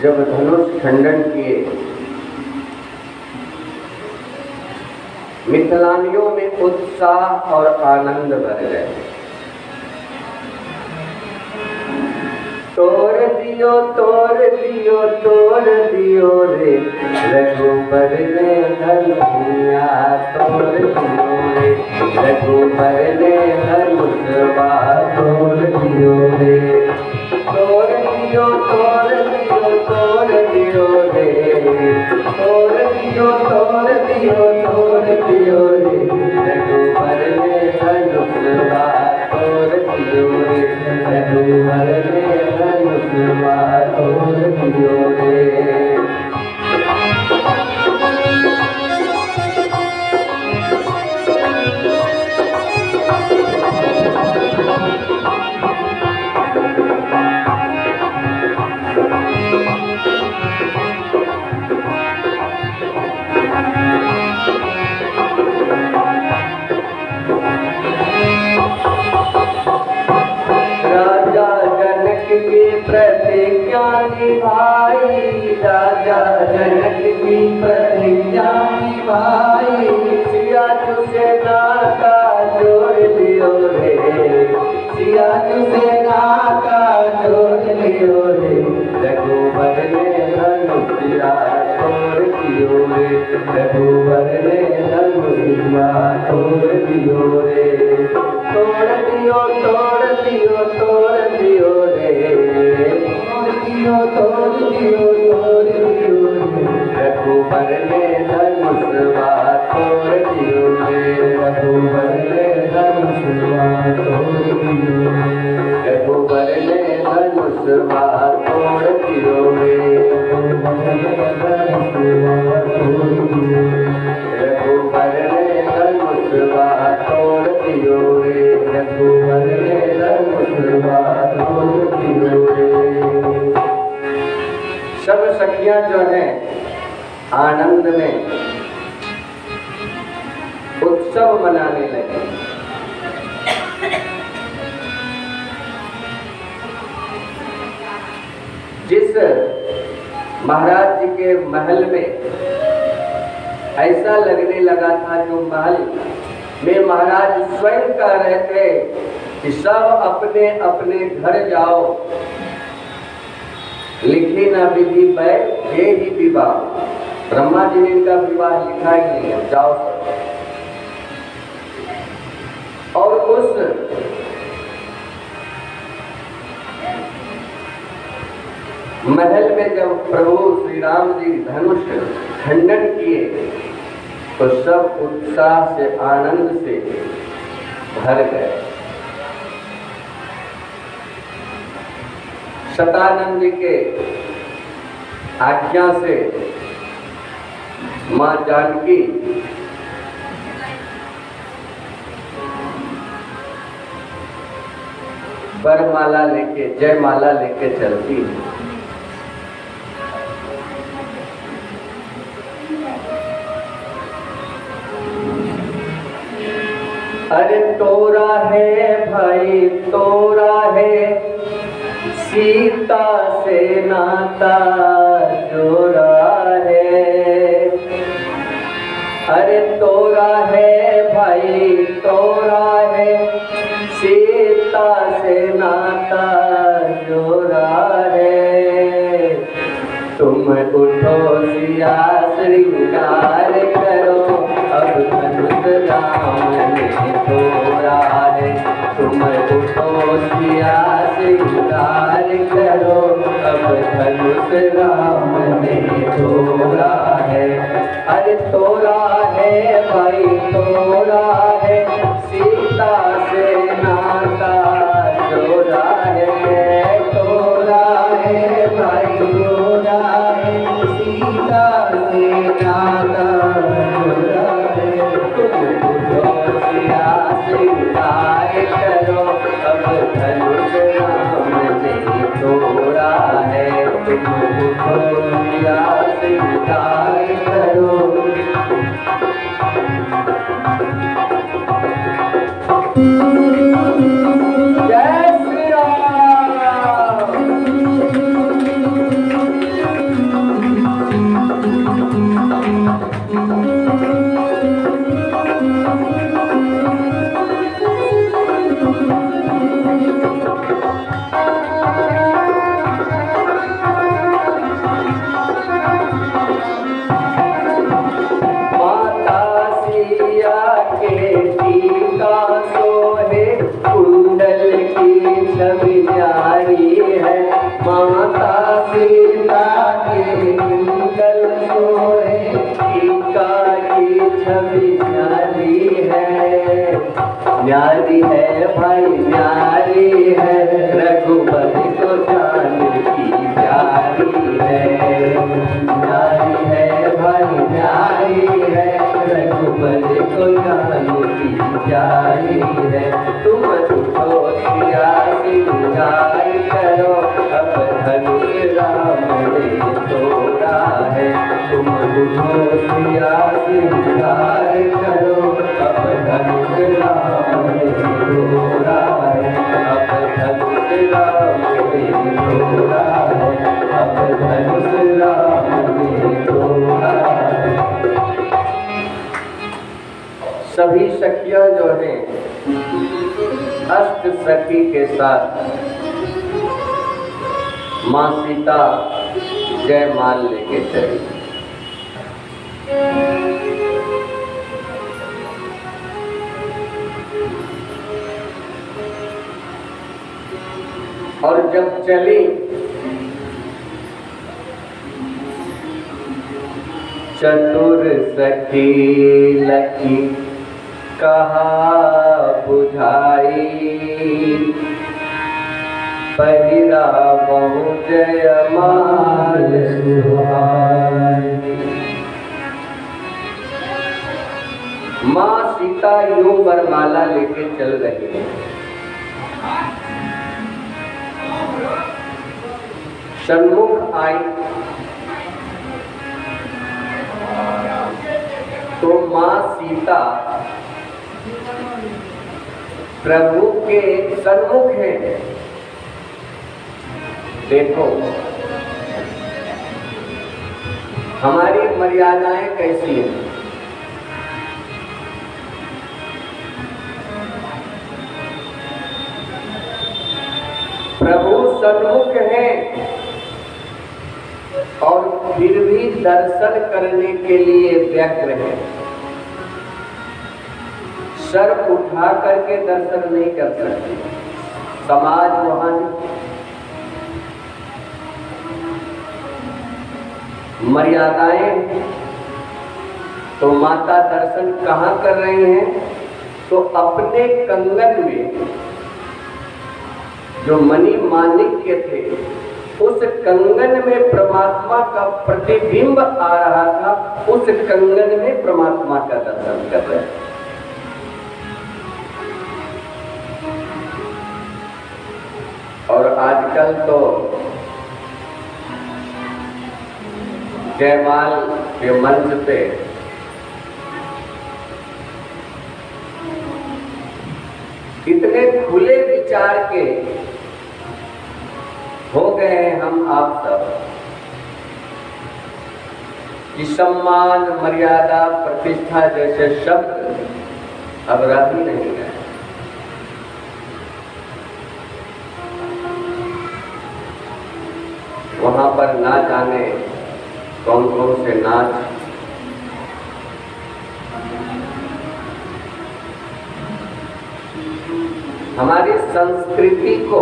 जब धनुष खंडन किए, मिथिलानियों में उत्साह और आनंद भर गए। तोड़ दियो तोड़ दियो तोड़ दियो रे रघुबर ने धनुषिया, तोड़ दियो रे रघुबर ने धनुषवा, तोड़ दियो रे। तोड़ दियो तोड़ दियो तोड़ दियो रे, तोड़ दियो तोड़ दियो तोड़ दियो रे रघुबर ने धनुषवा, तोड़ दियो रे रघुबर ने धनुषवा, तोड़ दियो रे। प्रतिज्ञा निभाई, राजा जनक की प्रतिज्ञा निभाई, सिया तुझसे नाता जोड़ लियो रे, सिया तुझसे नाता जोड़ लियो रे रघुबर ने धनुषिया, तोड़ दियो रे रघुबर ने धनुषिया, तोड़ दियो रे। तोड़ दियो तोड़ दियो तोड़ दियो रे, तोड़ दियो तोड़ दियो रघुबर ने धनुषवा, तोड़ दियो रे रघुबर ने धनुषवा, तोड़ दियो रे रघुबर ने धनुषवा, तोड़ दियो रे रघुबर ने धनुषवा, तोड़ दियो रघुबर ने धनुषवा, तोड़ दियो रे रघुबर ने धनुषवा, तोड़ दियो रे। सब सखियां जो है आनंद में उत्सव मनाने लगे। जिस महाराज जी के महल में ऐसा लगने लगा था, जो महल में महाराज स्वयं कह रहे थे कि सब अपने अपने घर जाओ, लिखी न विधि वै ये ही विवाह। ब्रह्मा जी ने इनका विवाह लिखा ही नहीं है, जाओ सब। और उस महल में जब प्रभु श्री राम जी धनुष खंडन किए तो सब उत्साह से आनंद से भर गए। शतानंद जी के आज्ञा से मां जानकी वरमाला लेके, जयमाला लेके चलती है। अरे तोरा है भाई तोरा है, सीता से नाता जोड़ा है। अरे तोरा है भाई तोरा है, सीता से नाता जोड़ा है। तुम उठो सिया श्रृंगार करो, अब धनुष राम ने तोड़ा है। तुम उठो सिया श्रृंगार करो, अब धनुष राम ने तोड़ा है। अरे तोड़ा है भाई तोड़ा है, सीता से नाता जोड़ा है। तोड़ा है भाई तोड़ा है, सीता से नाता जोड़ा है। तुम उठो सिया श्रृंगार करो, अब धनुष राम ने तोड़ा है। तुम उठो सिया श्रृंगार करो। जय श्री राम। है। माता सीता के कुंडल सोहे, टीका की छवि न्यारी है। न्यारी है भाई न्यारी है, रघुपति को जान की प्यारी है। न्यारी है भाई न्यारी है, रघुपति को जान की प्यारी है। तुम झूठो सिया सिंगार करो, अब धनुष राम ने तोड़ा है। तुम झूठो सिया सिंगार करो, अब धनुष राम ने तोड़ा है। अब धनुष राम ने तोड़ा है, अब धनुष राम ने तोड़ा है। सभी सखियां जो हैं अष्ट सखी के साथ मां सीता जयमाल लेके चली। और जब चली चतुर सखी लखी कहा बुझाई, पहिरा बहु जयमाल सुहाई। मां सीता यूं वरमाला लेके चल रही है। सन्मुख आई तो मां सीता प्रभु के सन्मुख है। देखो हमारी मर्यादाएं कैसी हैं। प्रभु सन्मुख है और फिर भी दर्शन करने के लिए व्यग्र है। सर उठा करके दर्शन नहीं कर सकते, समाज वहां मर्यादाएं। तो माता दर्शन कहाँ कर रही हैं? तो अपने कंगन में जो मणि माणिक्य थे, उस कंगन में परमात्मा का प्रतिबिंब आ रहा था। उस कंगन में परमात्मा का दर्शन कर रहे हैं। और आजकल तो जयमाल के मंच पे इतने खुले विचार के हो गए हैं हम आप सब कि सम्मान, मर्यादा, प्रतिष्ठा जैसे शब्द अब रह ही नहीं गए। वहां पर ना जाने कौन कौन से नाच, हमारी संस्कृति को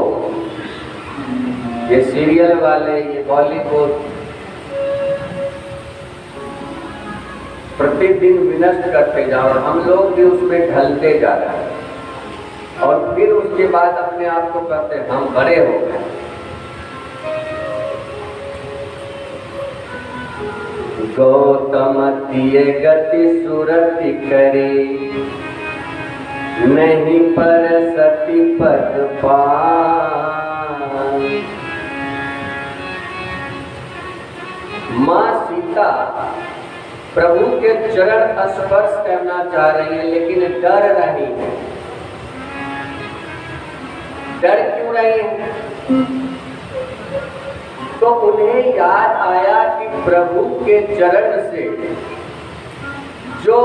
ये सीरियल वाले, ये बॉलीवुड प्रतिदिन विनष्ट करते जा और हम लोग भी उसमें ढलते जा रहे हैं। और फिर उसके बाद अपने आप को कहते हैं हम बड़े हो गए। गौतम तिये गति सुरति करे, नहीं पर सती पद पान। मां सीता प्रभु के चरण स्पर्श करना चाह रही है, लेकिन डर रही है। डर क्यों रही है? तो उन्हें याद आया कि प्रभु के चरण से जो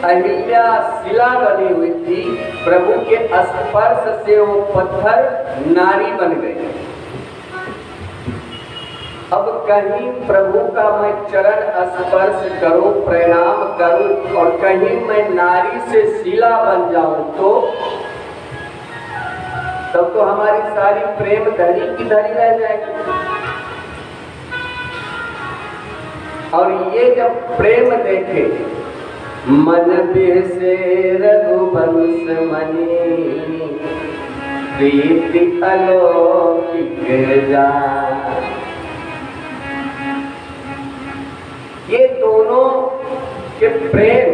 अहिल्या शिला बनी हुई थी, प्रभु के स्पर्श से वो पत्थर नारी बन गई। अब कहीं प्रभु का मैं चरण स्पर्श करूं, प्रणाम करूं और कहीं मैं नारी से शिला बन जाऊं तो तब तो हमारी सारी प्रेम धरी की धरी रह जाएगी। और ये जब प्रेम देखे मन बिहसे रघुवंश मणि प्रीति अलौकिक जान। ये दोनों के प्रेम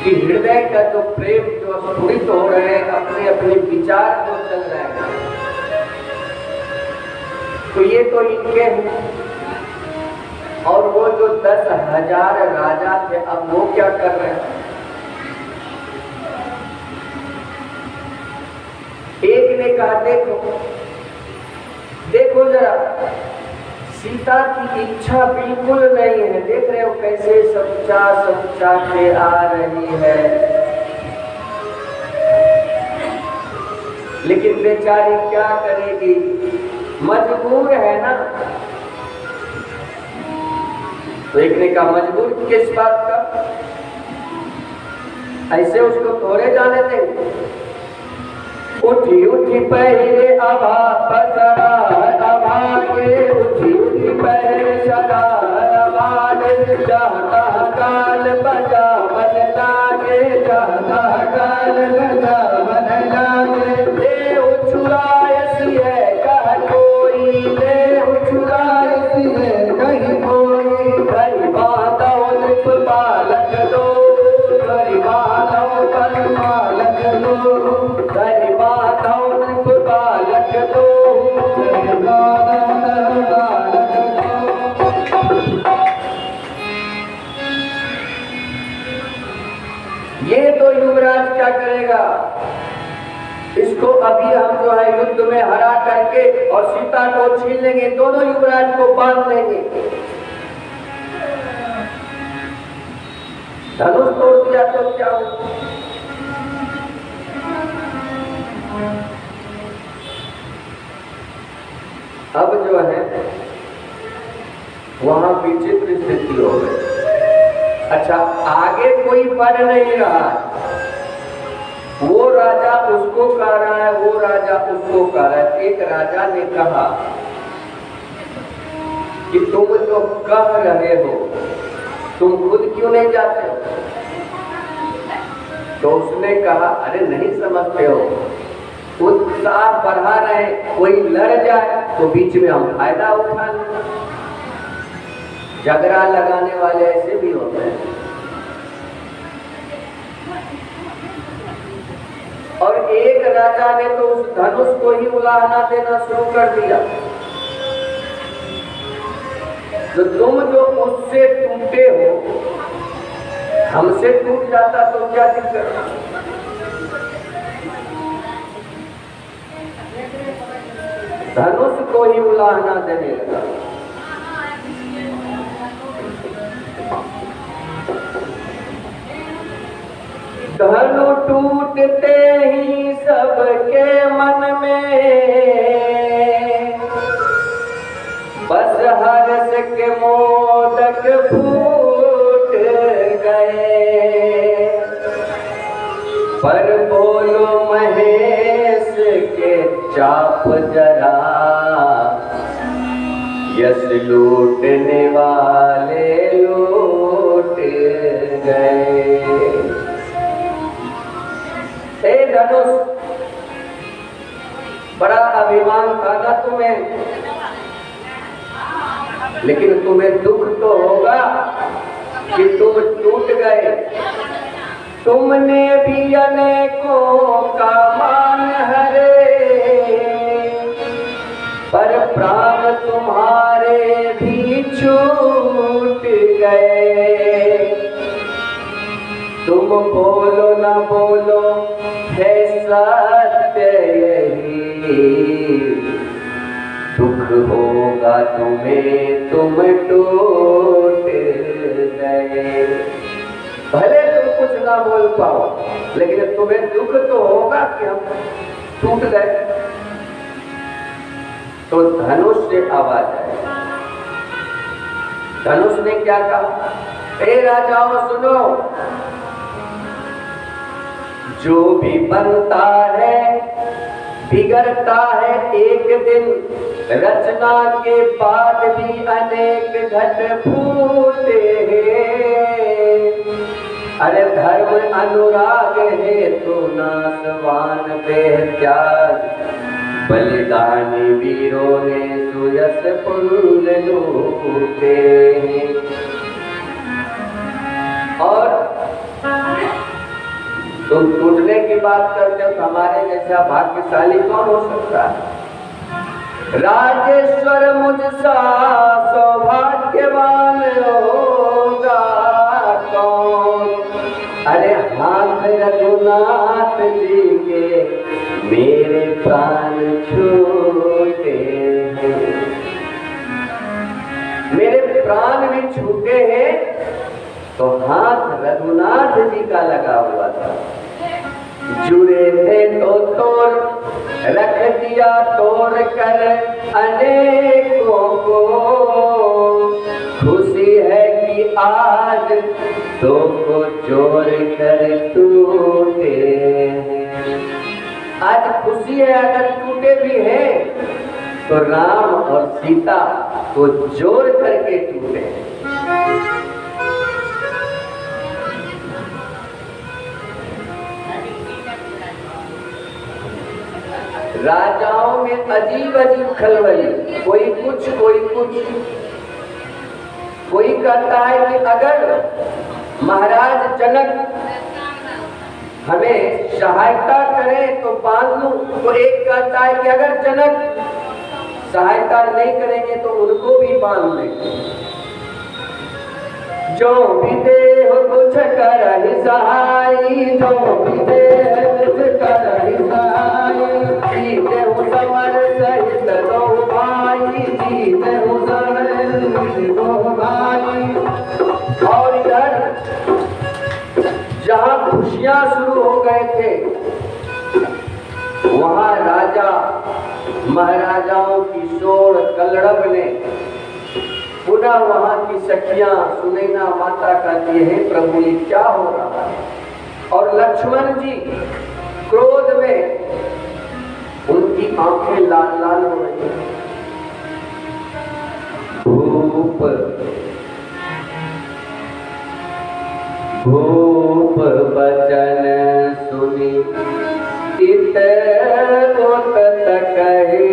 कि हृदय का जो प्रेम जो स्फुरित हो रहे हैं, अपने अपने विचार जो चल रहे हैं, तो ये तो इनके हैं। और वो जो 10,000 राजा थे, अब वो क्या कर रहे हैं? एक ने कहा देखो देखो जरा, सीता की इच्छा बिल्कुल नहीं है, देख रहे हो कैसे समझा के आ रही है, लेकिन बेचारी क्या करेगी, मजबूर है ना। तो एक ने कहा मजबूर किस बात का, ऐसे उसको थोड़े जाने देंगे। उठी उठी पहले आभा बसरा आभा के, उठी उठी पहले सदा आबाद, चाहता काल बजा मन लागे, चाहता काल बजा मन लागे। ले उछुरायसी है कह कोई, ले उछुरायसी है कहीं कोई, कहीं बातों नृप बालक दो, कहीं बातों पर बालक दो, कहीं बातों नृप बालक दो, कहीं बातों बालक दो। ये तो युवराज क्या करेगा, इसको अभी हम जो है युद्ध में हरा करके और सीता को छीन लेंगे, दोनों युवराज को बांध लेंगे। धनुष तोड़ दिया तो क्या हो? अब जो है वहां विचित्र स्थिति हो गई। अच्छा, आगे कोई बढ़ नहीं रहा, वो राजा उसको कह रहा है, वो राजा उसको कह रहा है। एक राजा ने कहा कि तुम जो कह रहे हो, तुम खुद क्यों नहीं जाते हो? तो उसने कहा अरे नहीं समझते हो, उत्साह बढ़ा रहे, कोई लड़ जाए तो बीच में हम फायदा उठा लें। झगड़ा लगाने वाले ऐसे भी होते हैं। और एक राजा ने तो उस धनुष को ही उलाहना देना शुरू कर दिया। तो तुम जो उससे टूटे हो, हमसे टूट जाता तो क्या दिक्कत? धनुष को ही उलाहना देने लगा। धनु टूटते ही सबके मन में, बस हर्ष के मोदक फूट गए। पर बोलो महेश के चाप जरा, यश लूटने वाले लूट गए। हे धनुष, बड़ा अभिमान था ना तुम्हें, लेकिन तुम्हें दुख तो होगा कि तुम टूट गए। तुमने भी अनेकों का मान हरे, पर प्राण तुम्हारे भी छूट गए। तुम बोलो न बोलो है सत्य यही, दुख होगा तुम्हें तुम टूट गए। भले तुम कुछ ना बोल पाओ, लेकिन तुम्हें दुख तो होगा कि हम टूट गए। तो धनुष से आवाज आई। धनुष ने क्या कहा? ए राजाओं सुनो, जो भी बनता है बिगड़ता है एक दिन रचना के बाद भी अनेक घट फूटे हैं। अरे धर्म अनुराग है तो नासवान बेत्याग, बलिदानी वीरों ने सुयस पुण्य लूटे हैं। और तुम टूटने की बात करते हो तो हमारे जैसा भाग्यशाली कौन हो सकता है। राजेश्वर मुझसा सौभाग्यवान होगा कौन। अरे हाथ रघुनाथ जी के मेरे प्राण छूटे हैं, मेरे प्राण भी छूटे हैं तो हाथ रघुनाथ जी का लगा हुआ था। जुड़े थे तो तोड़ रख दिया तोड़ कर अनेकों को, खुशी है कि आज दो को जोड़ कर टूटे। आज खुशी है अगर टूटे भी हैं तो राम और सीता को जोड़ करके टूटे। राजाओं में अजीब अजीब खलबली, कोई कुछ कोई कुछ। कोई कहता है कि अगर महाराज जनक हमें सहायता करें तो बांध लूं, तो एक कहता है कि अगर जनक सहायता नहीं करेंगे तो उनको भी बांध लेंगे। जो भी देह कुछ कर सहाई, जो भी देह कुछ कर सहाई, जीते हूँ समर सहित दो भाई, जीते हूँ समर सहित दो भाई। और इधर जहाँ खुशियां शुरू हो गए थे वहां राजा महाराजाओं की शोर कलरव ने पुनः वहां की सखियां सुनैना माता कहती है प्रभु ये क्या हो रहा है। और लक्ष्मण जी क्रोध में उनकी आंखें लाल लाल हो रही हैं। भूप भूप बचन सुनी इत कही,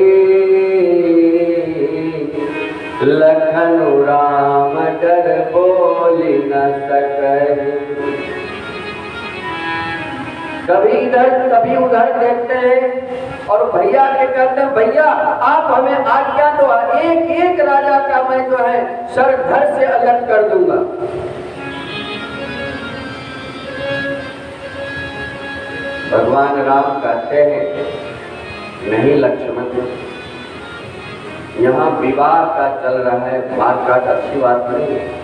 लखन राम डर बोली न सके। कभी इधर कभी उधर देखते हैं और भैया के कहते हैं भैया आप हमें आज्ञा दो, एक एक राजा का मैं जो है सर घर से अलग कर दूंगा। भगवान राम कहते हैं नहीं लक्ष्मण, यहाँ विवाह का चल रहा है, बात काट अच्छी बात नहीं है।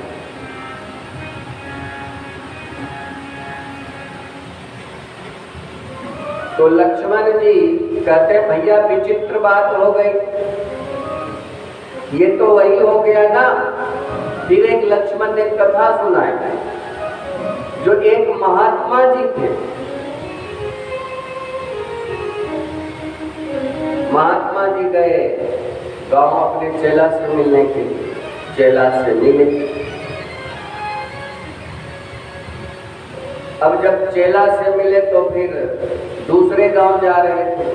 तो लक्ष्मण जी कहते हैं भैया विचित्र बात हो गई, ये तो वही हो गया ना। फिर एक लक्ष्मण ने कथा सुनाई, जो एक महात्मा जी थे। महात्मा जी गए गांव अपने चेला से मिलने के लिए, चेला से मिले। अब जब चेला से मिले तो फिर दूसरे गांव जा रहे थे,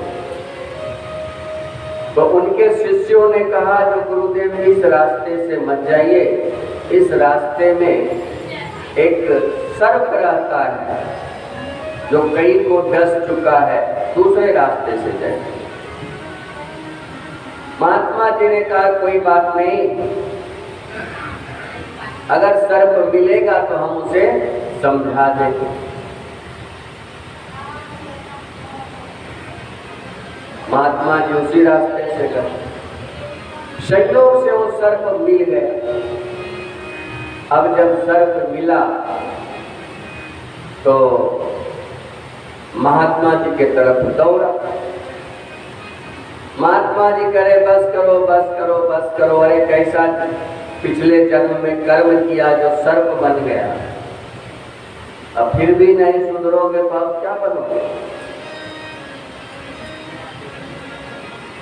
तो उनके शिष्यों ने कहा जो गुरुदेव इस रास्ते से मत जाइए, इस रास्ते में एक सर्प रहता है जो कई को डस चुका है, दूसरे रास्ते से जाइए। महात्मा जी ने कहा कोई बात नहीं, अगर सर्प मिलेगा तो हम उसे समझा देंगे। महात्मा जी उसी रास्ते से गए, संयोग से वो सर्प मिल गया। अब जब सर्प मिला तो महात्मा जी की तरफ दौड़ा। महात्मा जी करे बस करो बस करो बस करो, अरे कैसा पिछले जन्म में कर्म किया जो सर्प बन गया, अब फिर भी नहीं सुधरोगे तो अब क्या बनोगे।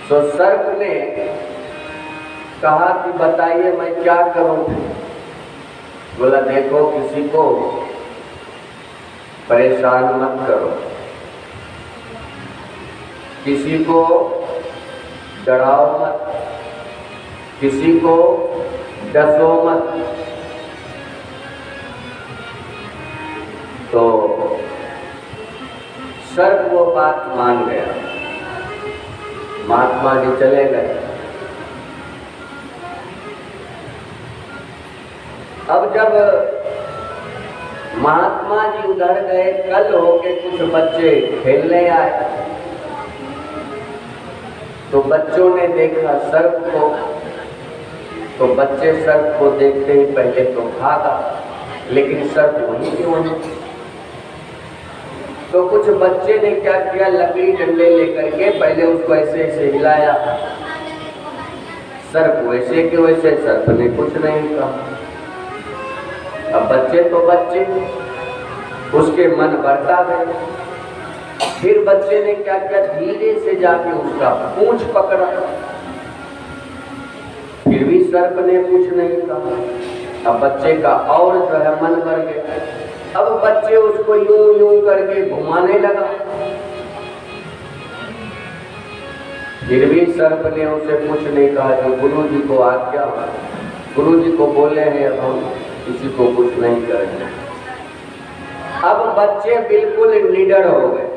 तो सर्प ने कहा कि बताइए मैं क्या करूं। बोला देखो किसी को परेशान मत करो, किसी को डराओ मत, किसी को डसो मत। तो सर्प वो बात मान गया, महात्मा जी चले गए। अब जब महात्मा जी उधर गए, कल होके कुछ बच्चे खेलने आए, तो बच्चों ने देखा सर्प को, तो बच्चे सर्प को देखते ही पहले तो भागा, लेकिन सर्प वहीं के वहीं। तो कुछ बच्चे ने क्या किया, लकड़ी डंडे लेकर के पहले उसको ऐसे ऐसे हिलाया, सर्प वैसे के वैसे, सर्प ने कुछ नहीं कहा। अब बच्चे तो बच्चे, उसके मन बढ़ता गए। फिर बच्चे ने क्या किया, धीरे से जाके उसका पूंछ पकड़ा, फिर भी सर्प ने कुछ नहीं कहा। अब बच्चे का और जो है मन भर गया। अब बच्चे उसको यूं यूं करके घुमाने लगा, फिर भी सर्प ने उसे कुछ नहीं कहा। जो गुरु जी को आज्ञा, गुरु जी को बोले हैं अब हम किसी को कुछ नहीं करेंगे। अब बच्चे बिल्कुल निडर हो गए।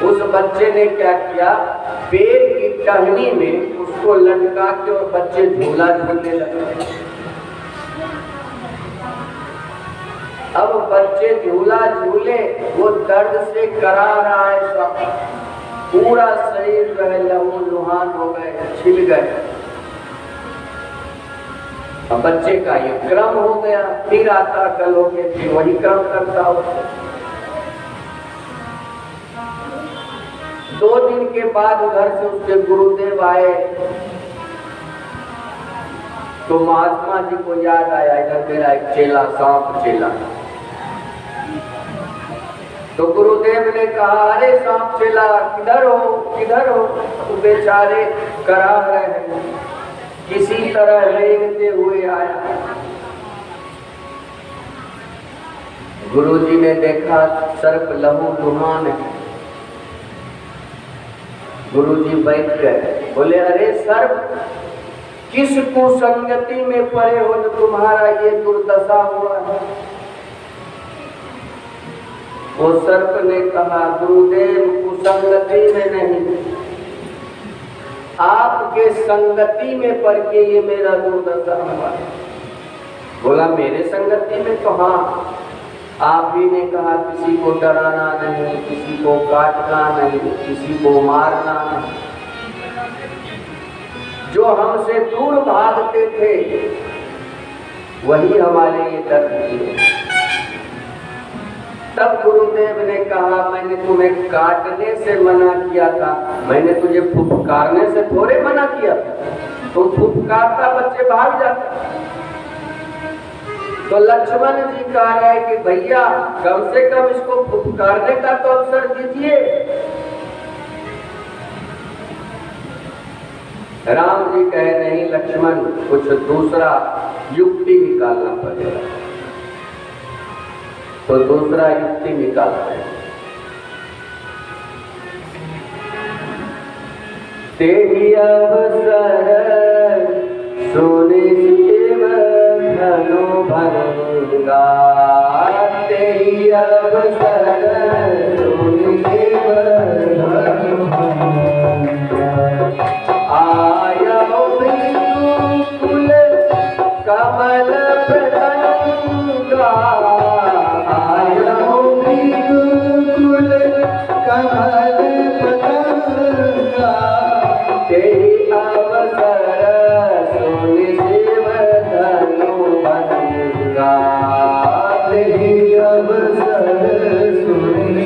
उस बच्चे ने क्या किया, पेड़ की टहनी में उसको लटका के और बच्चे झूला झूलने लगे। अब बच्चे झूला झूले, वो दर्द से करा रहा है, सब पूरा शरीर जो है लहू लुहान हो गए, छिल गए। अब बच्चे का ये क्रम हो गया, फिर आता कल हो गया, फिर वही क्रम करता हो। 2 दिन के बाद उधर से उसके गुरुदेव आए, तो महात्मा जी को याद आया इधर मेरा एक चेला, सांप चेला। तो गुरुदेव ने कहा, अरे सांप चेला किधर हो, किधर हो? तो बेचारे करा रहे हैं, किसी तरह रेंगते हुए आया। गुरुजी ने देखा सर्प लहू लुहान है। गुरुजी बैठ गए, बोले अरे सर्प, किस कुसंगति में पड़े हो जो तुम्हारा ये दुर्दशा हुआ है? वो सर्प ने कहा, गुरुदेव कुसंगति में नहीं, आपके संगति में पड़ के ये मेरा दुर्दशा हुआ। बोला मेरे संगति में? तो हाँ, आप ही ने कहा किसी को डराना नहीं, किसी को काटना नहीं, किसी को मारना नहीं। जो हमसे दूर भागते थे वही हमारे ये दर्द किए। तब गुरुदेव ने कहा, मैंने तुम्हें काटने से मना किया था, मैंने तुझे फुफकारने से थोड़े मना किया था। तुम फुफकारता बच्चे भाग जाते। तो लक्ष्मण जी कह रहे हैं कि भैया कम से कम इसको फुफकारने का तो अवसर दीजिए। राम जी कह नहीं लक्ष्मण, कुछ दूसरा युक्ति निकालना पड़ेगा। तो दूसरा युक्ति निकालते हैं। तेरी अवसर सुनिशिव धनु भंगा, तेरी अवसर सुनिशिव धनु भंगा। आयो बिल्कुल कमल प्रतंगा, आयो बिल्कुल कमल प्रतंगा। तेरी अवसर सुनि शिव धनु भंगा, तेरी अवसर सुनि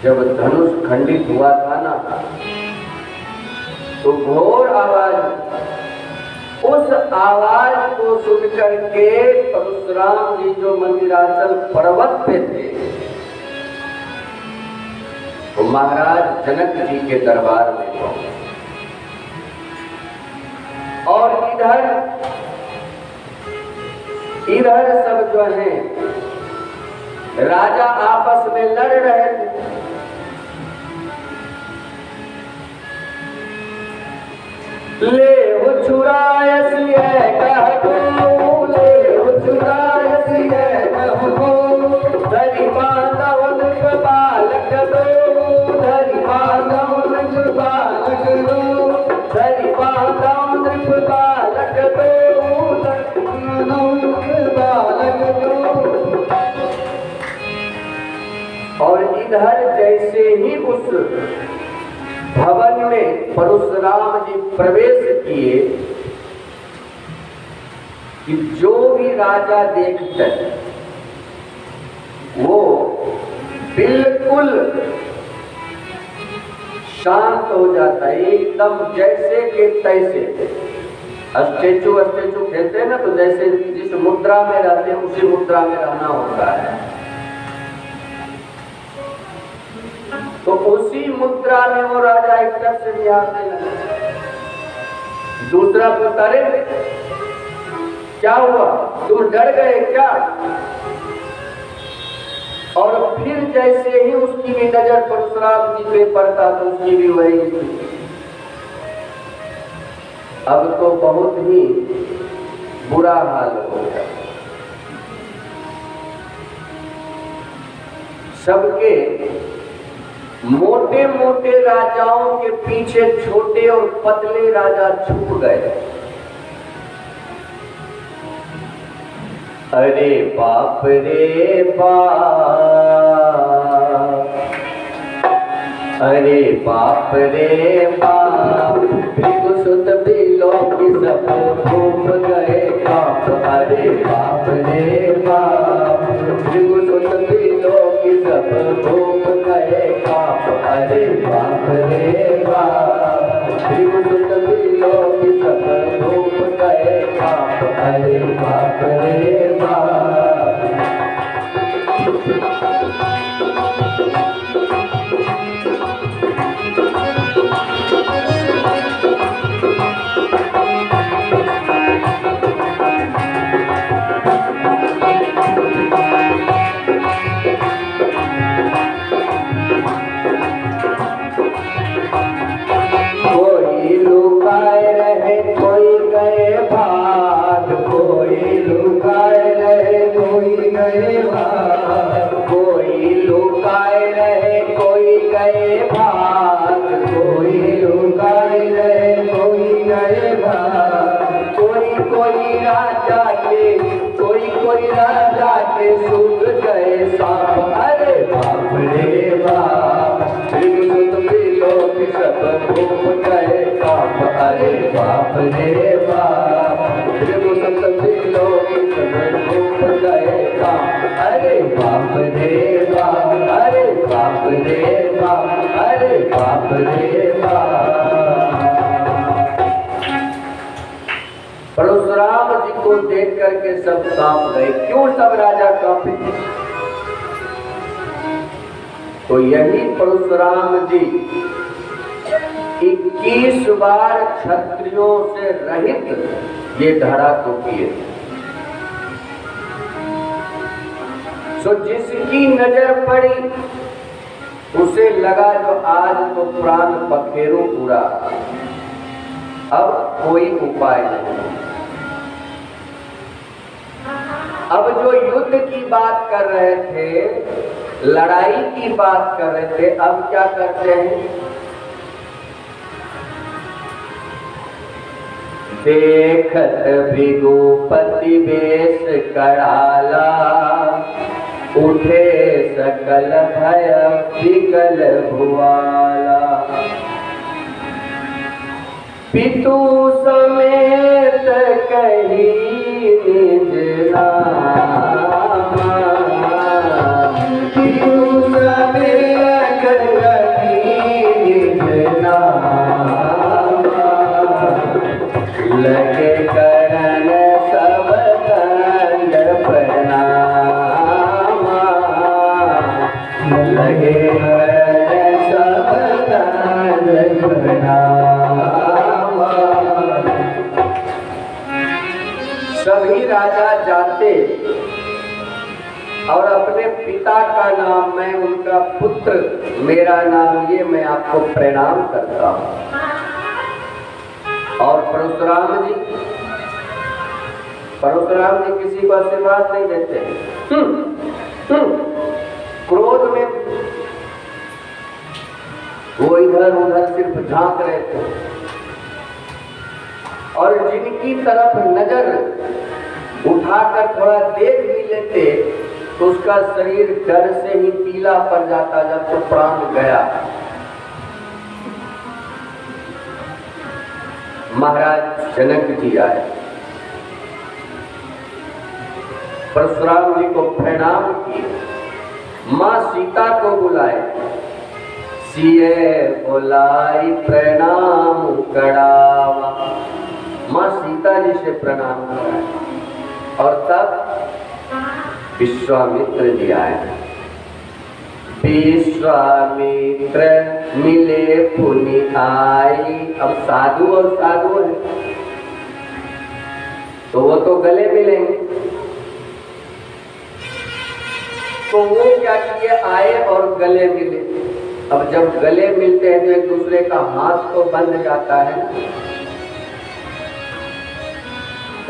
जब धनुष खंडित हुआ था ना, तो घोर आवाज, उस आवाज को सुन करके परशुराम जी जो मंदिराचल पर्वत पे थे, तो महाराज जनक जी के दरबार में पहुंचे। और इधर सब जो हैं राजा आपस में लड़ रहे थे। ले छुरायसी है कहबो, ले छुरायसी है कहबो, धरि बांधवन बालक दो, धरि बांधवन बालक दो, धरि बांधवन बालक दो। और इधर जैसे ही उस भवन में परशुराम जी प्रवेश किए कि जो भी राजा देखते वो बिल्कुल शांत हो जाता है, एकदम जैसे कि तैसे। स्टेचू खेलते हैं ना, तो जैसे जिस मुद्रा में रहते हैं उसी मुद्रा में रहना होता है। तो उसी मुद्रा में वो राजा एकदम से निहारने लगा। दूसरा पूछता, अरे क्या हुआ, तुम डर गए क्या? और फिर जैसे ही उसकी भी नजर परशुराम जी पे पड़ता तो उसकी भी वही स्थिति। अब तो बहुत ही बुरा हाल हो गया। सबके मोटे मोटे राजाओं के पीछे छोटे और पतले राजा छुप गए। अरे बाप रे बाप, अरे बाप रे बाप, भृगुसुत बिलोक सब घूम गए काप। अरे बाप रे बाप, भृगुसुत बिलोक सब घूम गए काप। अरे बाप रे बाप, भृगुसुत बिलोक सब घूम गए काप। अरे बाप रे बाप। कोई राजा के सूख गए सांप। अरे बाप रे बाप, भृगुसुत बिलोक सब घूम गए काप। अरे बाप रे बाप, भृगुसुत बिलोक सब घूम गए काप। अरे बाप रे बाप, अरे बाप रे बाप, अरे बाप रे बाप। परशुराम जी को देख करके सब कांप गए। क्यों सब राजा कांपे? तो यही परशुराम जी 21 बार क्षत्रियों से रहित ये धड़ा को किए। तो जिसकी नजर पड़ी उसे लगा जो आज तो प्राण पखेरु पूरा, अब कोई उपाय नहीं। अब जो युद्ध की बात कर रहे थे, लड़ाई की बात कर रहे थे, अब क्या करते हैं? देखत भृगुपति वेश कराला, उठे सकल भय विकल भुआला। पितु समेत कही निज नामा, सभी राजा जाते और अपने पिता का नाम, मैं उनका पुत्र, मेरा नाम ये, मैं आपको प्रणाम करता हूं। और परशुराम जी किसी को आशीर्वाद नहीं देते। क्रोध में वो इधर उधर सिर्फ झांक रहे थे, और जिनकी तरफ नजर उठाकर थोड़ा देख भी लेते तो उसका शरीर डर से ही पीला पड़ जाता, जब तो प्राण गया। महाराज जनक जी आए, परशुराम जी को प्रणाम किए, मां सीता को बुलाए, सिए बोलाई प्रणाम करावा, मां सीता जी से प्रणाम कराए। और तब विश्वामित्र जी आए। विश्वामित्र मिले पुनि आई। अब साधु और साधु है तो वो तो गले मिलेंगे, तो वो क्या किए, आए और गले मिले। अब जब गले मिलते हैं तो एक दूसरे का हाथ तो बंध जाता है।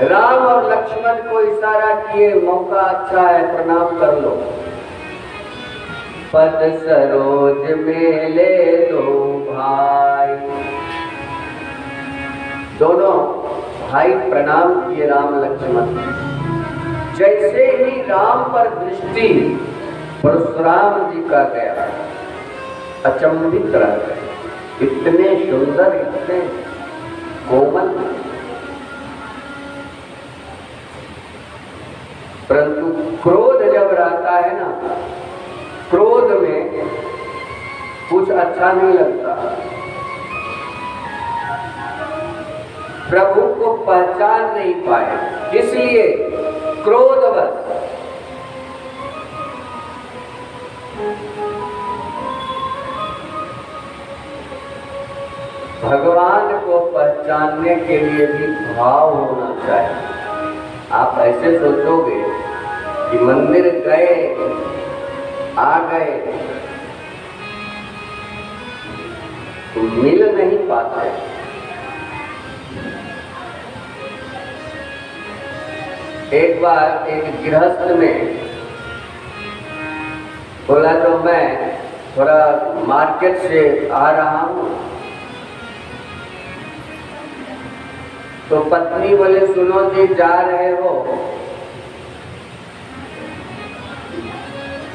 राम और लक्ष्मण को इशारा किए, मौका अच्छा है, प्रणाम कर लो। पद सरोज मेले दो भाई, दोनों भाई प्रणाम किए राम लक्ष्मण। जैसे ही राम पर दृष्टि परशुराम जी का गया, अचंभित रह गए। इतने सुंदर, इतने कोमल, परंतु क्रोध जब रहता है ना, क्रोध में कुछ अच्छा नहीं लगता। प्रभु को पहचान नहीं पाए, इसलिए क्रोधवश भगवान को पहचानने के लिए भी भाव होना चाहिए। आप ऐसे सोचोगे कि मंदिर गए, आ गए तो मिल नहीं पाते। एक बार एक गृहस्थ में बोला तो मैं थोड़ा मार्केट से आ रहा हूँ, तो पत्नी बोले सुनो जी जा रहे हो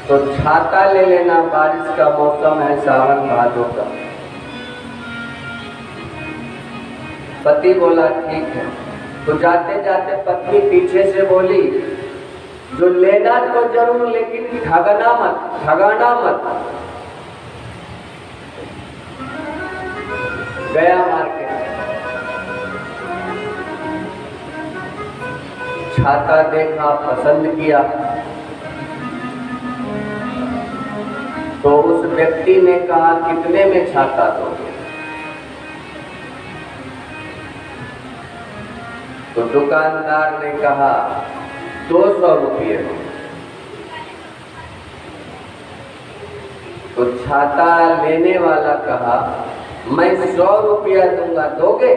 तो छाता ले लेना, बारिश का मौसम है, सावन भादों का। पति बोला ठीक है। तो जाते जाते पत्नी पीछे से बोली जो लेना तो जरूर लेकिन ठगना मत। गया मार्केट, छाता देखा, पसंद किया, तो उस व्यक्ति ने कहा कितने में छाता दोगे? तो दुकानदार ने कहा 200 रुपये। तो छाता लेने वाला कहा मैं 100 रुपया दूंगा, दोगे?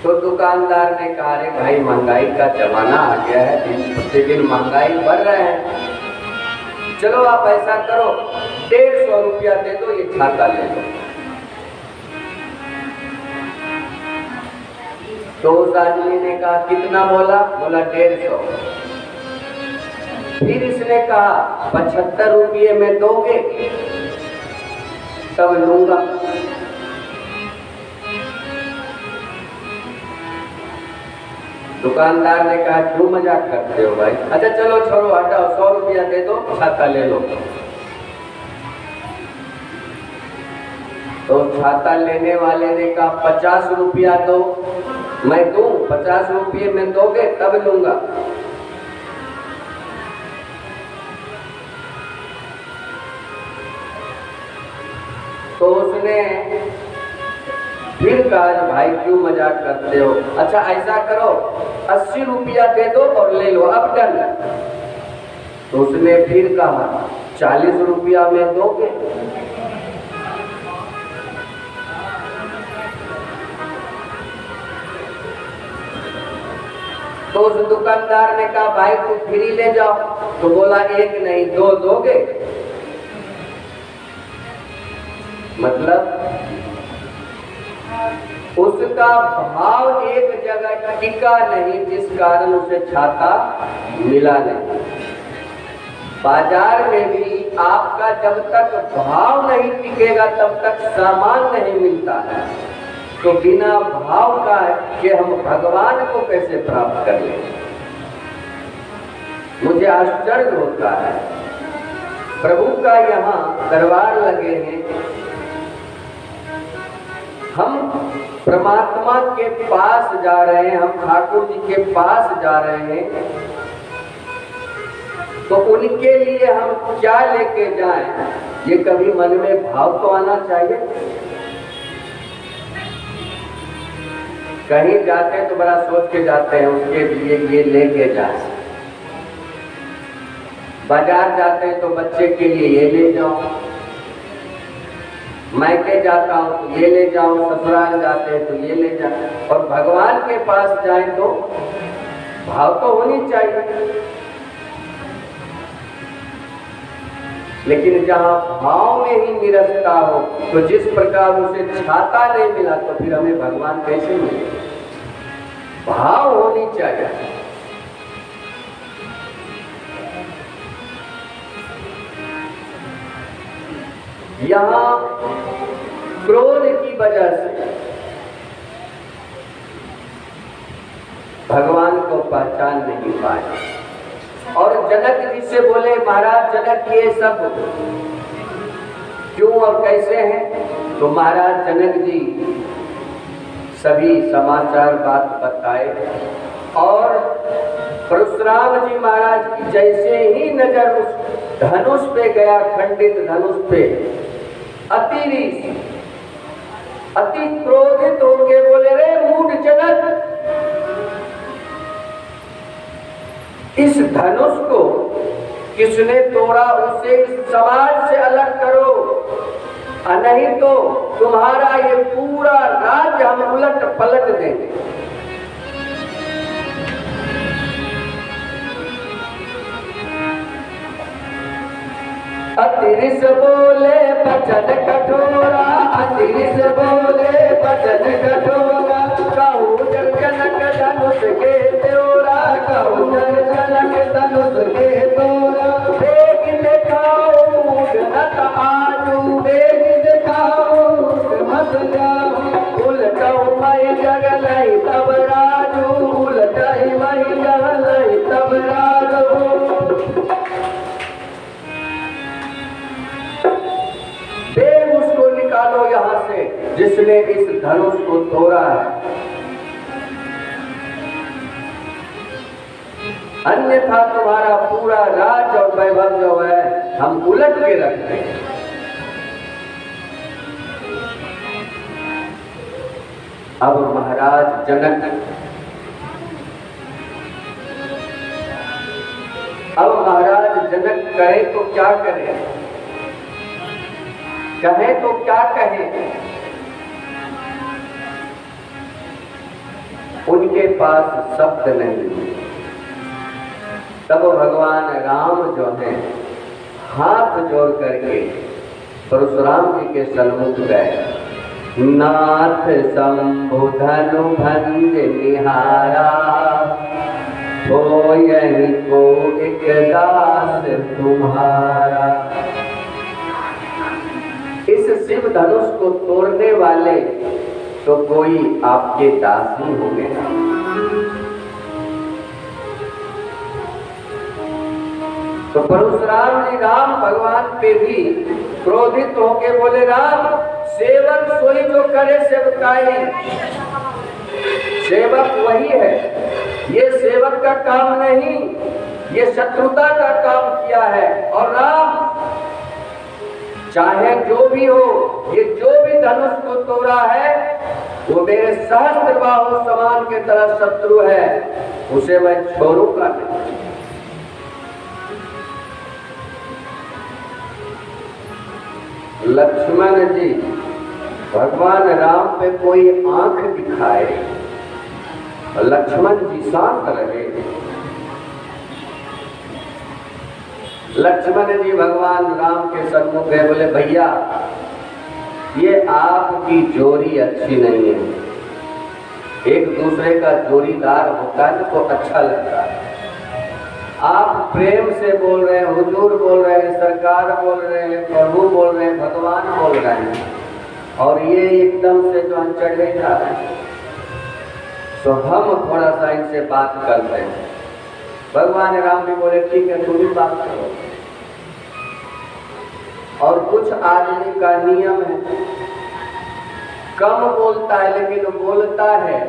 तो दुकानदार ने कहा अरे भाई महंगाई का जमाना आ गया है, दिन प्रतिदिन महंगाई बढ़ रहा है, चलो आप ऐसा करो 150 रुपया दे दो, ये छाता ले लो। तो उस आदमी ने कहा कितना बोला? बोला 150। फिर इसने कहा 75 रुपये में दोगे तब लूंगा। दुकानदार ने कहा क्यों मजाक करते हो भाई? अच्छा चलो छोड़ो हटाओ, 100 रुपया दे दो, छाता ले लो। तो छाता लेने वाले ने कहा 50 रुपया दो, मैं दूं, 50 रुपये में दोगे तब लूंगा। उसने फिर कहा, भाई क्यों मजाक करते हो, अच्छा ऐसा करो 80 रुपया दे दो और ले लो, अब डन। तो उसने फिर कहा 40 रुपया में दोगे? तो उस दुकानदार ने कहा, भाई तुम फ्री ले जाओ। तो बोला, एक नहीं दो दोगे? मतलब उसका भाव एक जगह टिका नहीं, जिस कारण उसे छाता मिला नहीं। बाजार में भी आपका जब तक भाव नहीं टिकेगा तब तक सामान नहीं मिलता है। तो बिना भाव का कि हम भगवान को कैसे प्राप्त कर लें? मुझे आश्चर्य होता है। प्रभु का यहाँ दरबार लगे हैं, हम परमात्मा के पास जा रहे हैं, हम ठाकुर जी के पास जा रहे हैं, तो उनके लिए हम क्या लेके जाएं? ये कभी मन में भाव तो आना चाहिए। कहीं जाते हैं तो बड़ा सोच के जाते हैं, उसके लिए ये लेके जाए। बाजार जाते हैं तो बच्चे के लिए ये ले जाओ, मैके जाता हूँ तो ये ले जाओ, ससुराल जाते हैं तो ये ले जाओ। और भगवान के पास जाए तो भाव तो होनी चाहिए। लेकिन जहाँ भाव में ही निरसता हो, तो जिस प्रकार उसे छाता नहीं मिला तो फिर हमें भगवान कैसे मिले? भाव होनी चाहिए। यहाँ क्रोध की वजह से भगवान को पहचान नहीं पाए और जनक जी से बोले, महाराज जनक ये सब क्यों और कैसे हैं? तो महाराज जनक जी सभी समाचार बात बताए और परशुराम जी महाराज की जैसे ही नजर उस धनुष पे गया, खंडित धनुष पे, अति क्रोधित होके बोले, रे मूढ़ जनक, इस धनुष को किसने तोड़ा? उसे इस समाज से अलग करो, नहीं तो तुम्हारा ये पूरा राज्य हम उलट पलट देंगे। अतिरिस बोले बचन कठोरा, अतिरिस बोले बचन कठोरा, कहूँ जनक धनुष के त्योरा, कहूँ जनक धनुष के तोरा। बेग दिखाओ मूढ़ आजू, बेग दिखाओ मत जाओ, उलटाऊ मई जगलई तब राजू, उलटाई मई जगलई तब राजू। उसको निकालो यहाँ से जिसने इस धनुष को तोड़ा है, अन्यथा तुम्हारा पूरा राज और वैभव जो है हम उलट के रखते हैं। अब महाराज जनक कहे तो क्या करे, कहे तो क्या कहे? उनके पास शब्द नहीं। तब भगवान राम जो है हाथ जोड़ करके परशुराम जी के सन्मुख गए। नाथ शंभु धनु भंज निहारा, हो यही को एक दास तुम्हारा। इस शिव धनुष को तोड़ने वाले तो कोई आपके दास ही होंगे ना। तो परशुराम जी राम भगवान पे भी क्रोधित होके बोले, राम सेवक सोई जो करे सेवकाई, सेवक वही है, ये सेवक का काम नहीं, ये शत्रुता का काम किया है। और राम चाहे जो भी हो, ये जो भी धनुष को तोड़ा है वो मेरे सहस्त्र बाहु समान के तरह शत्रु है, उसे मैं छोड़ूंगा नहीं। लक्ष्मण जी भगवान राम पे कोई आंख दिखाए, लक्ष्मण जी शांत रहे। लक्ष्मण जी भगवान राम के सन्मुख गए, बोले भैया ये आपकी जोड़ी अच्छी नहीं है। एक दूसरे का जोड़ीदार होता है तो अच्छा लगता है। आप प्रेम से बोल रहे हैं, हुजूर बोल रहे हैं, सरकार बोल रहे हैं, प्रभु बोल रहे हैं, भगवान बोल रहे हैं, और ये एकदम से जो चढ़े जा रहे हैं, तो हम थोड़ा सा इनसे बात करते हैं। भगवान राम भी बोले ठीक है तुम भी बात करो। और कुछ आदमी का नियम है, कम बोलता है लेकिन बोलता है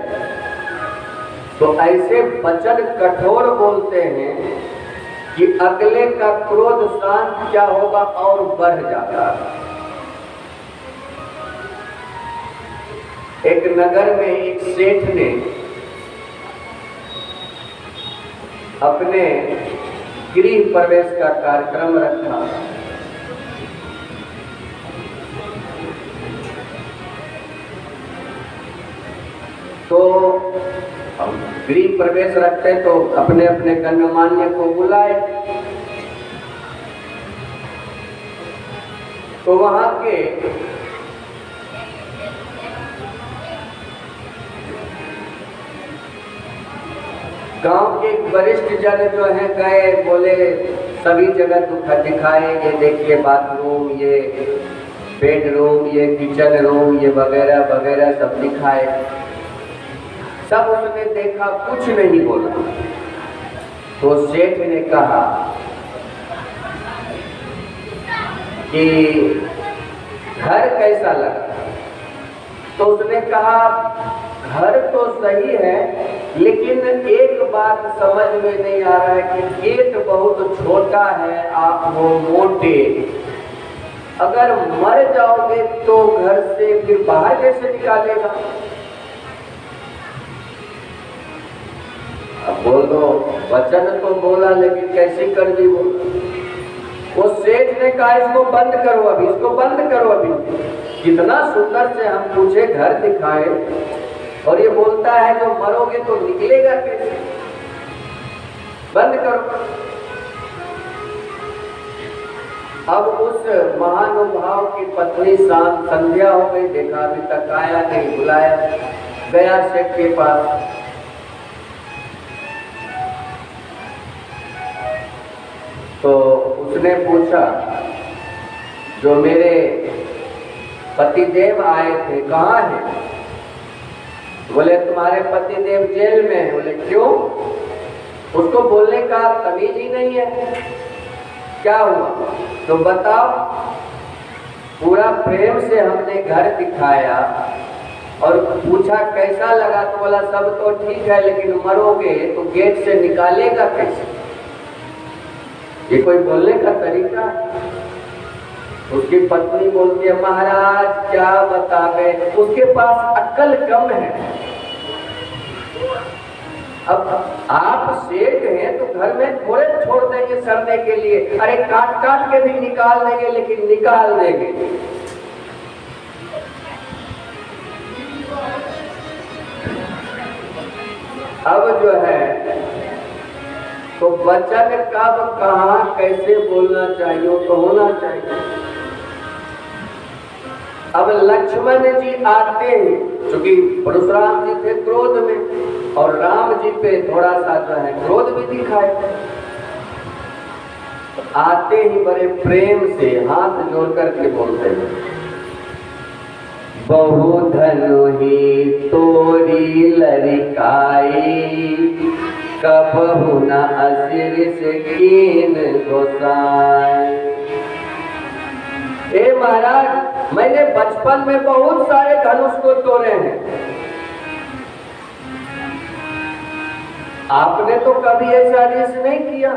तो ऐसे वचन कठोर बोलते हैं कि अगले का क्रोध शांत क्या होगा और बढ़ जाता है। एक नगर में एक सेठ ने अपने गृह प्रवेश का कार्यक्रम रखा। तो गृह प्रवेश रखते तो अपने अपने गणमान्य को बुलाए। तो वहां के गांव के वरिष्ठ जन जो हैं गए, बोले सभी जगह दिखाए, ये देखिए बाथरूम, ये बेडरूम, ये किचन रूम, ये वगैरह वगैरह सब दिखाए। सब उसने देखा, कुछ नहीं बोला। तो सेठ ने कहा कि घर कैसा लगा? तो उसने कहा घर तो सही है लेकिन एक बात समझ में नहीं आ रहा है कि गेट बहुत छोटा है, आप वो मोटे, अगर मर जाओगे तो घर से फिर बाहर कैसे निकालेगा? अब बोलो वचन तो बोला लेकिन कैसी कर दी वो सेठ ने कहा इसको बंद करो अभी, इसको बंद करो अभी। कितना सुंदर से हम पूछे घर दिखाए और ये बोलता है जो मरोगे तो निकलेगा कैसे? बंद करो। अब उस महानुभाव की पत्नी शाम संध्या हो गई, देखा अभी तक आया नहीं, बुलाया, गया सेठ के पास। तो उसने पूछा जो मेरे पतिदेव आए थे कहाँ हैं? बोले तुम्हारे पतिदेव जेल में है। बोले क्यों? उसको बोलने का तमीज ही नहीं है। क्या हुआ? तो बताओ। पूरा प्रेम से हमने घर दिखाया और पूछा कैसा लगा, तो बोला सब तो ठीक है लेकिन मरोगे तो गेट से निकालेगा कैसे? ये कोई बोलने का तरीका? उसकी पत्नी बोलती है महाराज क्या बतावे, उसके पास अक्ल कम है। अब आप सेठ हैं तो घर में थोड़े छोड़ देंगे सड़ने के लिए, अरे काट काट के भी निकाल देंगे, लेकिन निकाल देंगे। अब जो है तो वचन कब कहाँ कैसे बोलना चाहिए तो होना चाहिए। अब लक्ष्मण जी आते हैं, क्योंकि परशुराम जी थे क्रोध में और राम जी पे थोड़ा सा जो है क्रोध भी दिखाए। तो आते ही बड़े प्रेम से हाथ जोड़ करके बोलते हैं बहु धनु ही तोरी लरिकाई, कबहु न असिर से कीन गोसाई। ए महाराज मैंने बचपन में बहुत सारे धनुष को तोड़े हैं, आपने तो कभी ऐसा रिस नहीं किया।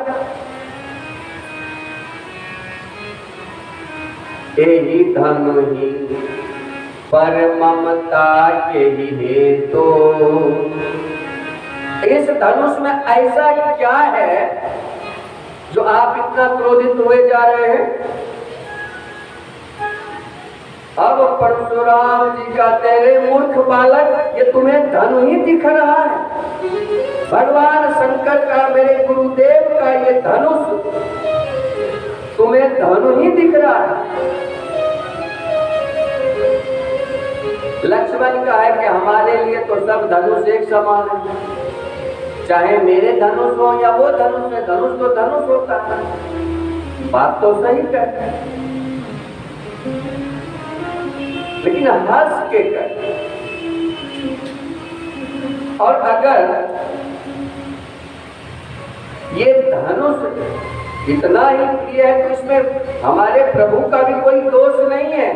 यही धनु ही पर ममता के ही हेतु। इस धनुष में ऐसा क्या है जो आप इतना क्रोधित हुए जा रहे हैं? अब परशुराम जी कहते हैं, मूर्ख बालक, ये तुम्हें धनु ही दिख रहा है। भगवान शंकर का, मेरे गुरुदेव का ये धनुष तुम्हें धनु ही दिख रहा है। लक्ष्मण का है कि हमारे लिए तो सब धनुष एक समान है, चाहे मेरे धनुष हो या वो धनुष है, धनुष तो धनुष होता है। बात तो सही कहते हैं, लेकिन हंस के कर। और अगर ये धनुष इतना ही प्रिय है तो इसमें हमारे प्रभु का भी कोई दोष नहीं है।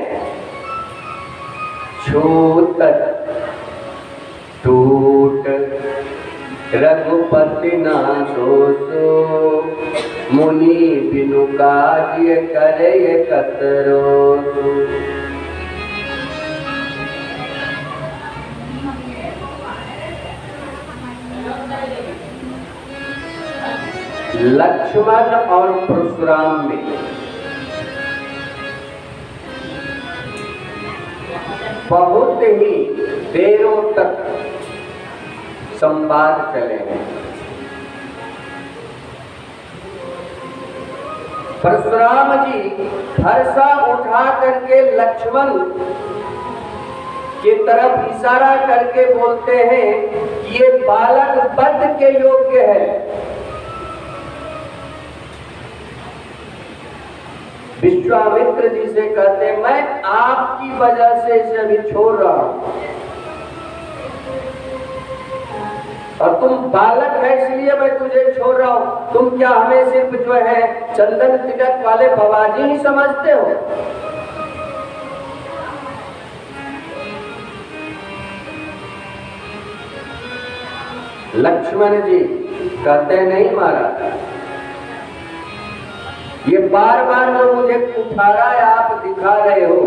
छूटत टूट रघुपति ना सोचो, मुनि बिनु कार्य करे कतरो। लक्ष्मण और परशुराम में बहुत ही देरों तक संवाद चले हैं। परशुराम जी फरसा उठा करके लक्ष्मण की तरफ इशारा करके बोलते हैं कि ये बालक वध के योग्य है। विश्वामित्र जी से कहते, मैं आपकी वजह से इसे अभी छोड़ रहा हूं, और तुम बालक है इसलिए मैं तुझे छोड़ रहा हूं। तुम क्या हमें सिर्फ जो है चंदन तिलक वाले बवाजी ही समझते हो? लक्ष्मण जी कहते, नहीं महाराज, ये बार बार जो मुझे कुठारा आप दिखा रहे हो,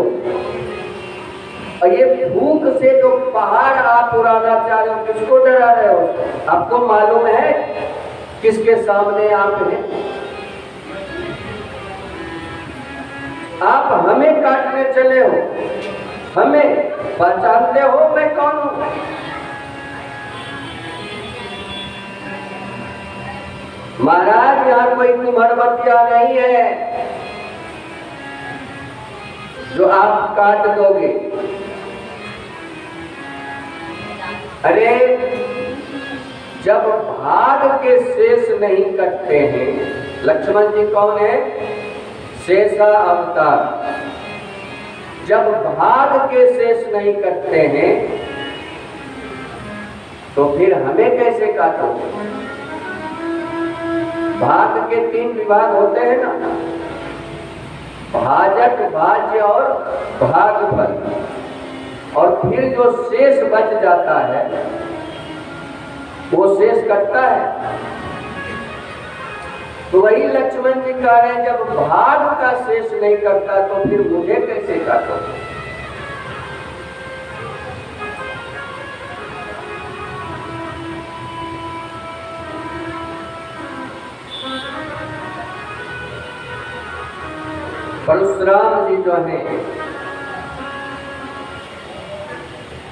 और ये भूख से जो पहाड़ आप उड़ाना चाह रहे हो, किसको डरा रहे हो? आपको मालूम है किसके सामने आप हैं? आप हमें काटने चले हो, हमें पहचानते हो मैं कौन हूं? महाराज, यहाँ कोई कुम्हड़बतिया नहीं है जो आप काट दोगे। अरे जब भाग के शेष नहीं कटते हैं, लक्ष्मण जी कौन है? शेषा अवतार। जब भाग के शेष नहीं कटते हैं तो फिर हमें कैसे काटोगे? भाग के 3 विभाग होते हैं ना, भाजक, भाज्य और भागफल। और फिर जो शेष बच जाता है वो शेष कटता है। तो वही लक्ष्मण जी कह रहे हैं, जब भाग का शेष नहीं करता तो फिर मुझे कैसे काटोगे? परशुराम जी जो हैं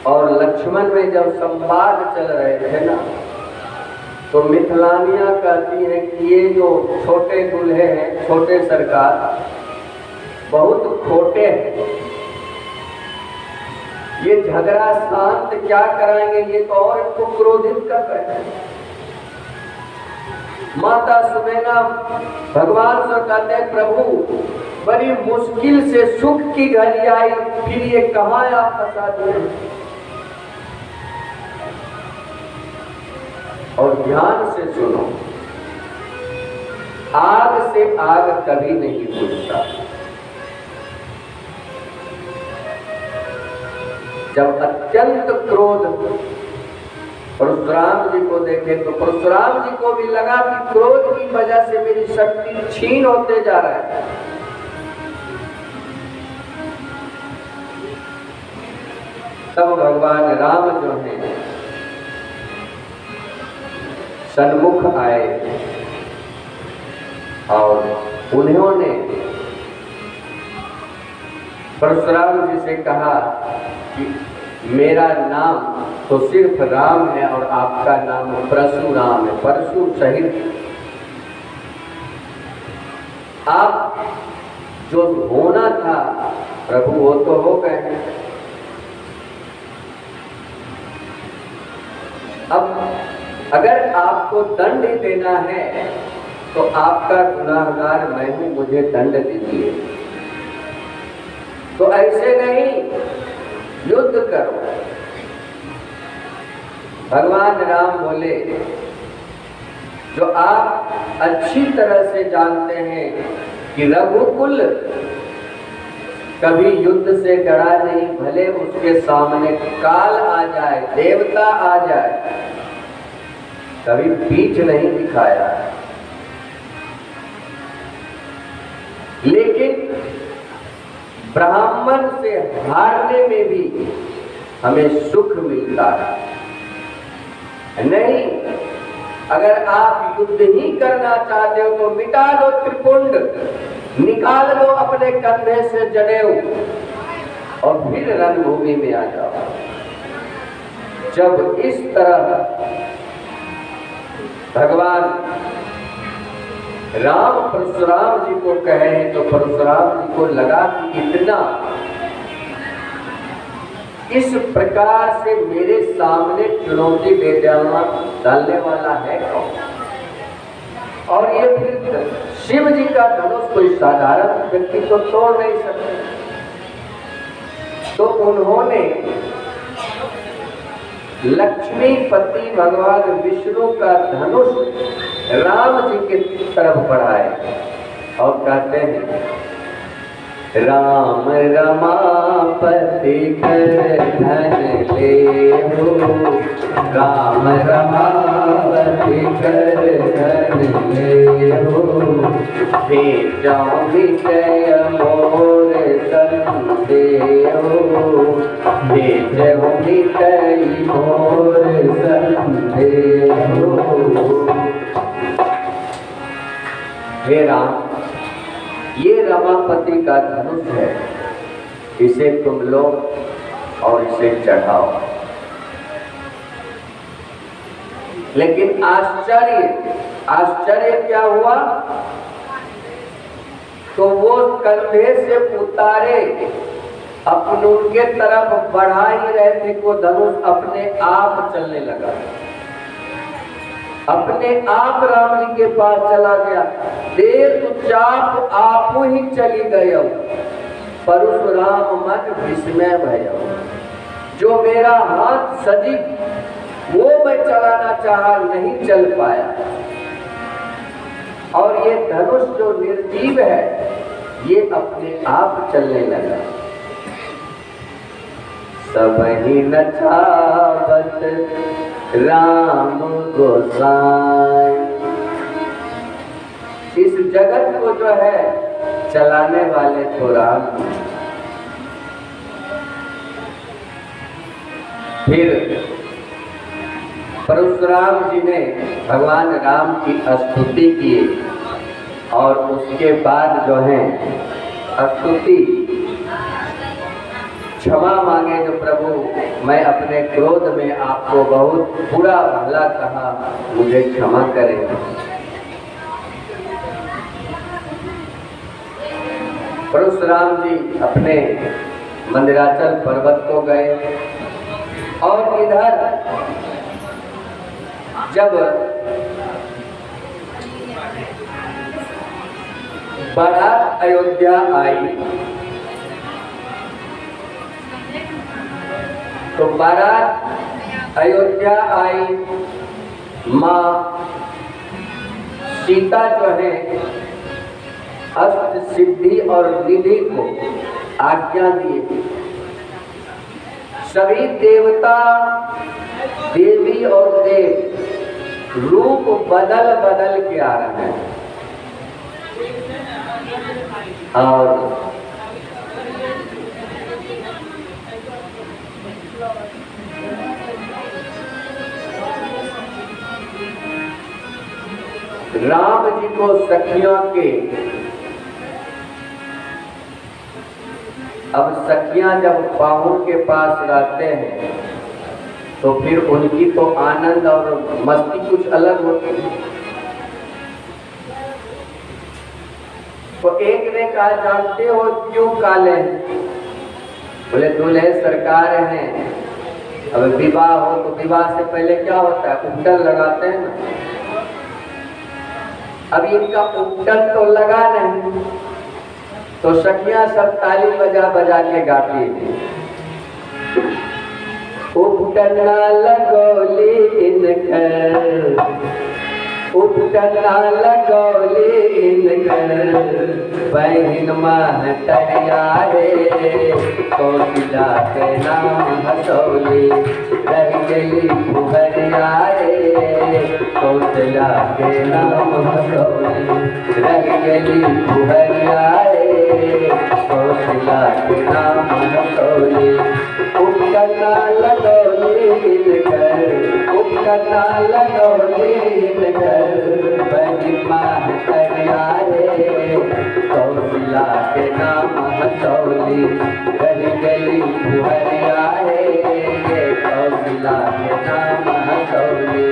और लक्ष्मण में जब संवाद चल रहे थे ना, तो मिथिलानियां कहती हैं कि ये जो छोटे दूल्हे हैं, छोटे सरकार, बहुत खोटे हैं। ये झगड़ा शांत क्या कराएंगे, ये तो और इनको क्रोधित कर रहे हैं। माता सुनैना भगवान से कहते हैं, प्रभु बड़ी मुश्किल से सुख की घड़ी आई, फिर ये कहाँ आप फंसा दिए? और ध्यान से सुनो, आग से आग कभी नहीं बुझता। जब अत्यंत क्रोध परशुराम जी को देखे तो परशुराम जी को भी लगा कि क्रोध की वजह से मेरी शक्ति छीन होते जा रहा है। तब भगवान राम जो हैं सन्मुख आए और उन्होंने परशुराम जी से कहा कि मेरा नाम तो सिर्फ राम है और आपका नाम परशुराम है, परशु सहित आप जो होना था प्रभु वो तो हो गए। अब अगर आपको दंड देना है तो आपका गुनाहगार मैं हूं, मुझे दंड दीजिए। तो ऐसे नहीं, युद्ध करो। भगवान राम बोले जो आप अच्छी तरह से जानते हैं कि रघुकुल कभी युद्ध से डरा नहीं, भले उसके सामने काल आ जाए, देवता आ जाए, कभी पीठ नहीं दिखाया। लेकिन ब्राह्मण से हारने में भी हमें सुख मिलता है। नहीं, अगर आप युद्ध ही करना चाहते हो तो मिटा दो त्रिपुंड, निकाल दो अपने कंधे से जनेऊ और फिर रणभूमि में आ जाओ। जब इस तरह भगवान राम परशुराम जी को कहे तो परशुराम जी को लगा कि इतना इस प्रकार से मेरे सामने चुनौती दे डालने वाला है कौन? और ये फिर शिव जी का धनुष कोई साधारण व्यक्ति तो तोड़ नहीं सकते। तो उन्होंने लक्ष्मीपति भगवान विष्णु का धनुष राम जी की तरफ बढ़ाए और कहते हैं राम रमापति कर धन ले हो, राम रमापति कर धन ले हो, भेजो विजय मोर संदेह, भेजो विजय मोर संदेह। हे राम, ये रमापति का धनुष है, इसे तुम लो और इसे चढ़ाओ। लेकिन आश्चर्य क्या हुआ? तो वो कंधे से उतारे अपन उनके तरफ बढ़ा ही रहे थे, वो धनुष अपने आप चलने लगा, अपने आप राम जी के पास चला गया। देर तो चाप आप ही चली गए, परशुराम मन विस्मय भयो, जो मेरा हाथ सजी वो मैं चलाना चाहा, नहीं चल पाया। और ये धनुष जो निर्जीव है ये अपने आप चलने लगा। सब ही नचावत राम गोसाई, इस जगत को जो है चलाने वाले तो राम। फिर परशुराम जी ने भगवान राम की स्तुति की और उसके बाद जो है स्तुति क्षमा मांगे, जो प्रभु मैं अपने क्रोध में आपको बहुत बुरा भला कहा, मुझे क्षमा करें। परशुराम जी अपने मंदिराचल पर्वत को गए और इधर जब बारात अयोध्या आई तो बारात अयोध्या आई, माँ सीता जो है अष्ट सिद्धि और निधि को आज्ञा दिए। सभी देवता देवी और देव रूप बदल बदल के आ रहे हैं और राम जी को सखियों के, अब सखियां जब बाहुन के पास रहते हैं तो फिर उनकी तो आनंद और मस्ती कुछ अलग होती है। तो एक ने कहा, जानते हो क्यों काले हैं? बोले दूल्हे सरकार हैं, अब विवाह हो तो विवाह से पहले क्या होता है, उपटन लगाते हैं ना। अब इनका उपटन तो लगा नहीं, तो सखियां सब ताली बजा बजा के गाती थी। उपटना लगौली इनकर, उपटना लगौली इनकर, बहन महतरिया रे, कौशल्या के नाम हसौली, रह गई फुहरिया रे, कौशल्या के नाम हसौली, रह गई फुहरिया रे, कौशल्या के नाम हसौली। उपटना लगौली इनकर, उपटना लगौली इनकर, बहन महतरिया रे, कौशल्या के नाम हसौली, रह गई फुहरिया रे, कौशल्या के नाम हसौली।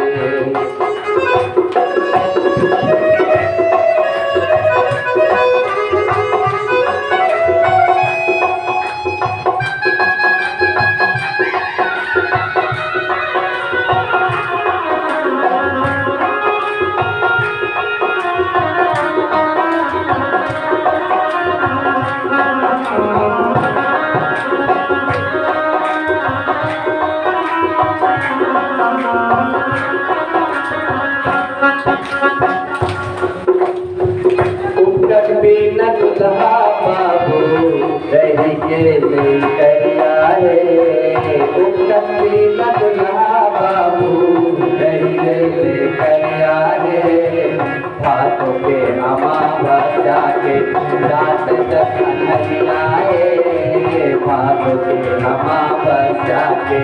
दुल्हा बाबू रही के करिया है, दुल्हा बाबू रही करिया है, हाथों के अमावस्या के रात दखनिया है, हाथों के अमावस्या के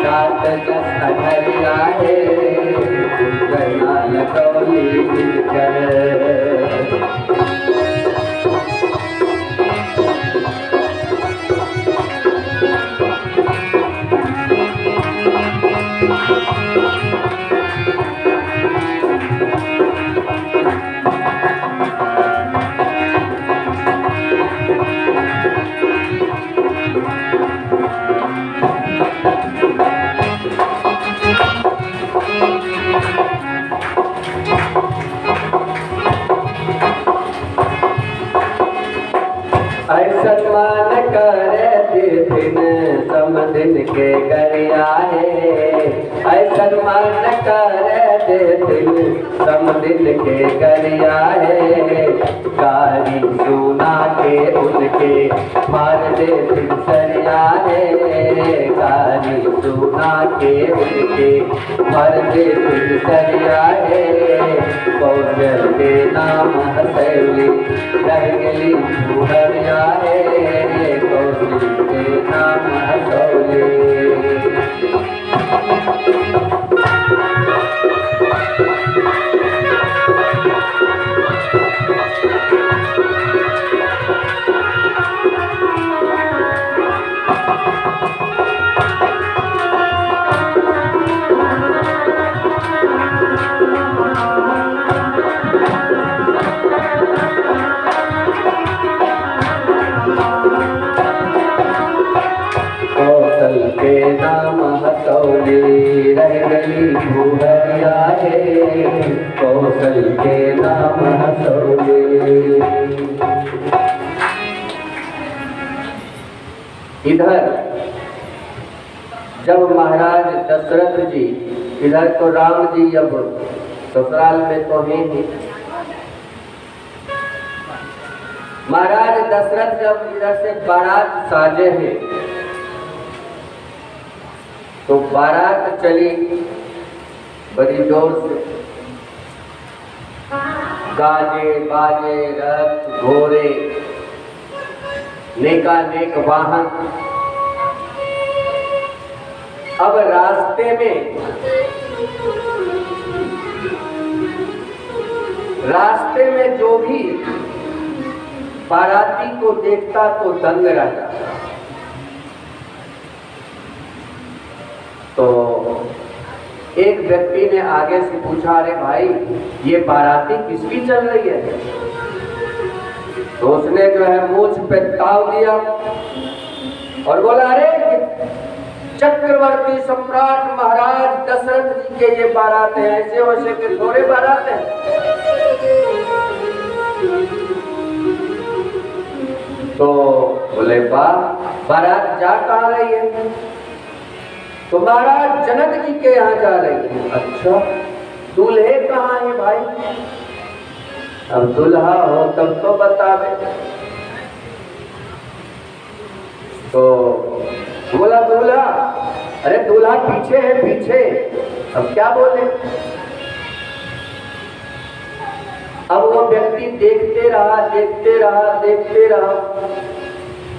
रात दखनिया है, गला लगौली कर। सम्मान करे दिन समदिन के गरिया है, सम्मान करे दिन समदिन के गरिया है, कारी सुना के उनके मार दे सरिया है, कारी सुना के उनके मार दे सरिया है, कौशल के नाम हसौली, रह गई फुहरिया है, कौशल के नाम हसौली। के नाम हसौली, रह गई फुहरिया है, कौशल के नाम हसौली। इधर जब महाराज दशरथ जी, इधर तो राम जी अब ससुराल में तो हैं ही, महाराज दशरथ जब इधर से बारात साजे हैं तो बारात चली बड़ी जोर से, गाजे बाजे रथ घोड़े नेकानेक वाहन। अब रास्ते में रास्ते में जो भी बाराती को देखता तो दंग रह जाता। तो एक व्यक्ति ने आगे से पूछा, अरे भाई ये बाराती किसकी चल रही है? तो उसने जो है मूंछ पे ताव दिया और बोला, अरे चक्रवर्ती सम्राट महाराज दशरथ जी के ये बारात है, ऐसे वैसे के थोड़े बारात है। तो बोले, वाह, बारात जा कहाँ रही है? तो महाराज जनक जी के यहाँ जा रही है। अच्छा, दूल्हे कहाँ है भाई? अब दूल्हा हो तब तो बता दे। तो बोला दूल्हा, अरे दूल्हा पीछे है, पीछे। अब क्या बोले? अब वो व्यक्ति देखते रहा, देखते रहा, देखते रहा,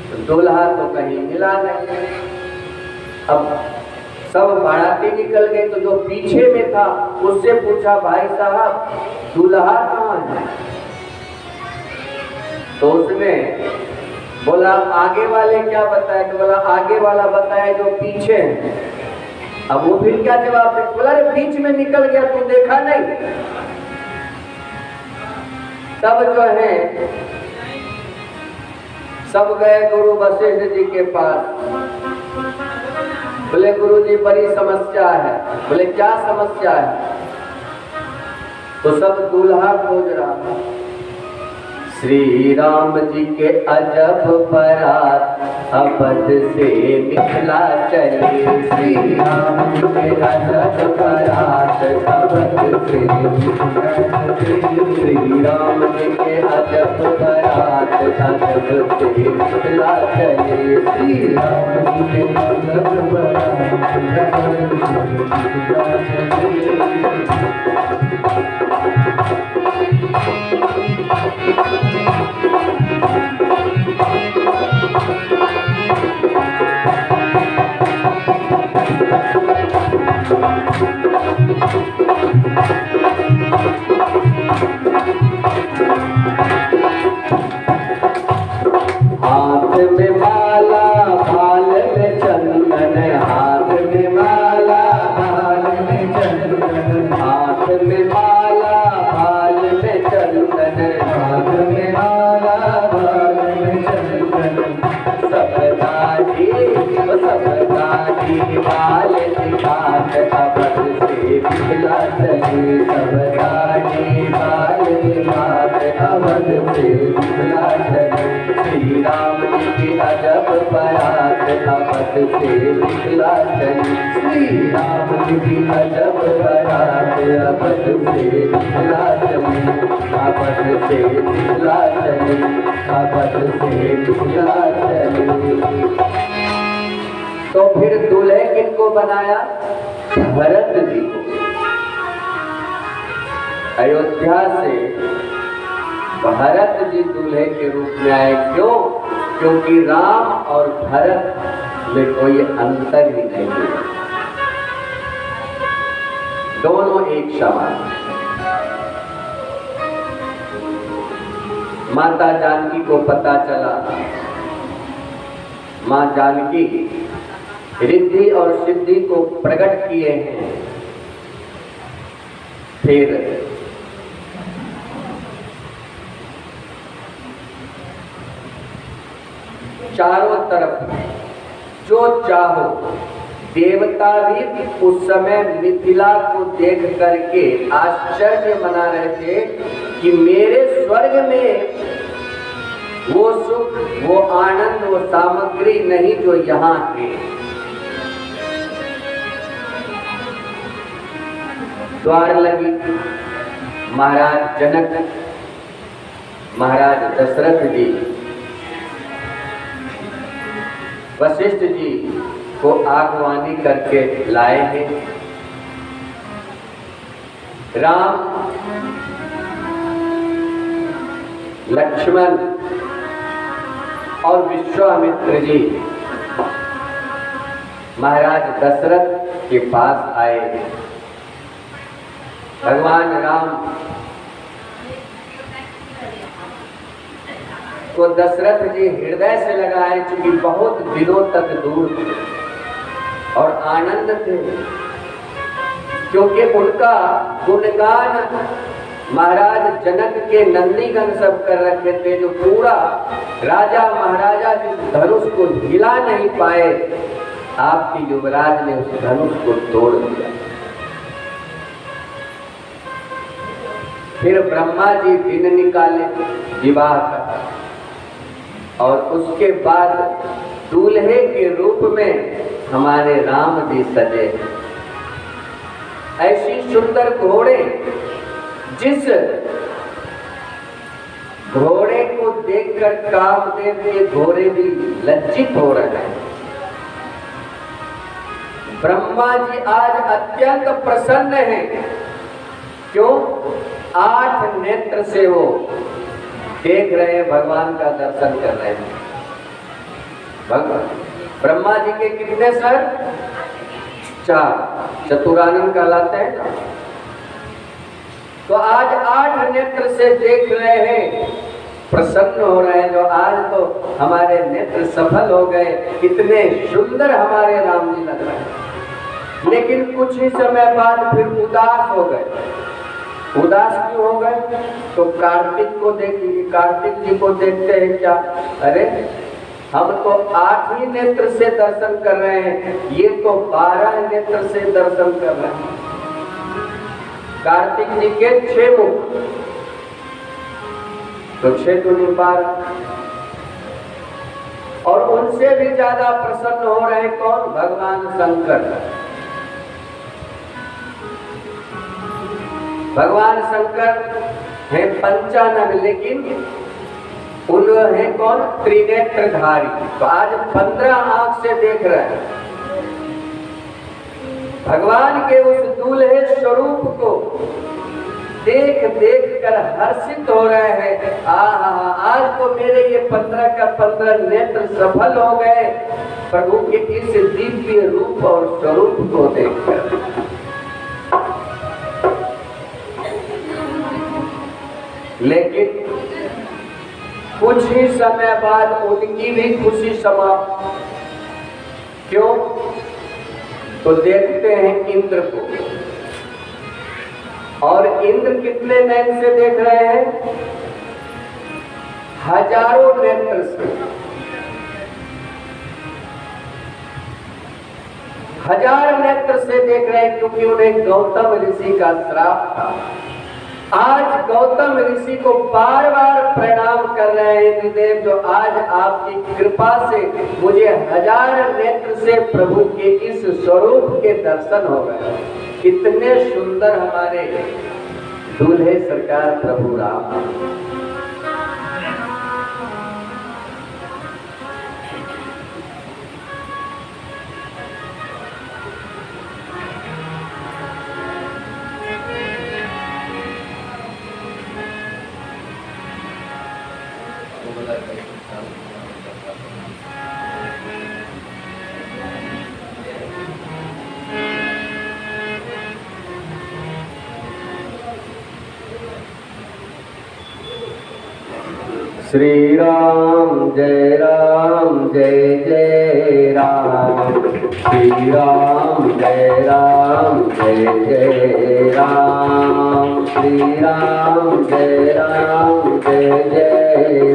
तो दूल्हा तो कहीं मिला नहीं। अब सब बाराती निकल गए, तो जो पीछे में था उससे पूछा, भाई साहब दूल्हा कहाँ है? तो उसने बोला, आगे वाले क्या बताए? तो बोला, आगे वाला बताया जो पीछे है। अब वो फिर क्या जवाब दे? बोला, अरे बीच में निकल गया, तू देखा नहीं? तब जो है सब गए गुरु वशिष्ठ जी के पास। बोले, गुरु जी बड़ी समस्या है। बोले, क्या समस्या है? तो सब दूल्हा खोज रहा। श्री राम जी के अजब बारात अवध से मिथिला चली। श्री राम जी के अजब बारात अवध से मिथिला चली। श्री राम जी के अजब बारात अवध से मिथिला चली। श्री राम जी के अजब बारात अवध से मिथिला हाथ में माला भाल में चंदन, हाथ में माला भाल में चंदन, हाथ में माला भाल में चंदन, हाथ में माला भाल में चंदन। सब दाढ़ी बाल दिखात अवध से मिथिला चली। सब दाढ़ी बाल दिखात अवध से मिथिला चली। श्री राम जी की अजब बारात अवध से मिथिला चली। श्री राम जी की अजब बारात अवध से मिथिला चली। अवध से मिथिला चली। अवध से मिथिला चली। तो फिर दूल्हे किनको बनाया? भरत जी को। अयोध्या से भरत जी दूल्हे के रूप में आए। क्यों? क्योंकि राम और भरत में कोई अंतर ही नहीं है, दोनों एक समान। माता जानकी को पता चला, मां जानकी रिद्धि और सिद्धि को प्रकट किए हैं। फिर चारों तरफ जो चाहो, देवता भी उस समय मिथिला को देख करके आश्चर्य मना रहे थे कि मेरे स्वर्ग में वो सुख, वो आनंद, वो सामग्री नहीं जो यहाँ है। द्वार लगी। महाराज जनक, महाराज दशरथ जी वशिष्ठ जी को आगवानी करके लाए हैं। राम, लक्ष्मण और विश्वामित्र जी महाराज दशरथ के पास आए। भगवान राम को दशरथ जी हृदय से लगाए, चूंकि बहुत दिनों तक दूर थे और आनंद थे, क्योंकि उनका गुणगान महाराज जनक के नंदीगण सब कर रखे थे। जो पूरा राजा महाराजा जिस धनुष को हिला नहीं पाए, आपके युवराज ने उस धनुष को तोड़ दिया। फिर ब्रह्मा जी दिन निकाले विवाह का, और उसके बाद दूल्हे के रूप में हमारे राम जी सजे। ऐसी सुंदर घोड़े, जिस घोड़े को देखकर कामदेव के घोड़े भी लज्जित हो रहे हैं। ब्रह्मा जी आज अत्यंत प्रसन्न हैं। क्यों? 8 नेत्र से वो देख रहे हैं, भगवान का दर्शन कर रहे हैं। भगवान ब्रह्मा जी के कितने सर? 4 चतुरानन कहलाते हैं ना। तो आज 8 नेत्र से देख रहे हैं, प्रसन्न हो रहे हैं। जो आज तो हमारे नेत्र सफल हो गए, कितने सुंदर हमारे राम जी लग रहे हैं। लेकिन कुछ ही समय बाद फिर उदास हो गए। उदास क्यों हो गए? तो कार्तिक को देखिए, कार्तिक जी को देखते हैं क्या? अरे हम तो 8 ही नेत्र से दर्शन कर रहे हैं, ये तो 12 नेत्र से दर्शन कर रहे हैं। कार्तिक जी के 6 मुख, तो 6 दूनी 12, और उनसे भी ज्यादा प्रसन्न हो रहे कौन? भगवान शंकर। भगवान शंकर है पंचानन, लेकिन उन है कौन? त्रिनेत्रधारी। तो आज 15 आंख से देख रहे हैं भगवान के उस दूल्हे स्वरूप को देख देख कर हर्षित हो रहे हैं। आज तो मेरे ये 15 का 15 नेत्र सफल हो गए प्रभु के इस दिव्य रूप और स्वरूप को देखकर। लेकिन कुछ ही समय बाद उनकी भी खुशी समाप्त। क्यों? तो देखते हैं इंद्र को, और इंद्र कितने नयन से देख रहे हैं? हजारों नेत्र से। हजार नेत्र से देख रहे हैं, क्योंकि उन्हें गौतम ऋषि का श्राप था। आज गौतम ऋषि को बार बार प्रणाम कर रहे हैं इंद्रदेव, जो आज आपकी कृपा से मुझे 1000 नेत्र से प्रभु के इस स्वरूप के दर्शन हो गए। कितने सुंदर हमारे दूल्हे सरकार प्रभु राम। श्री राम जय जय राम, श्री राम जय जय राम, श्री राम जय जय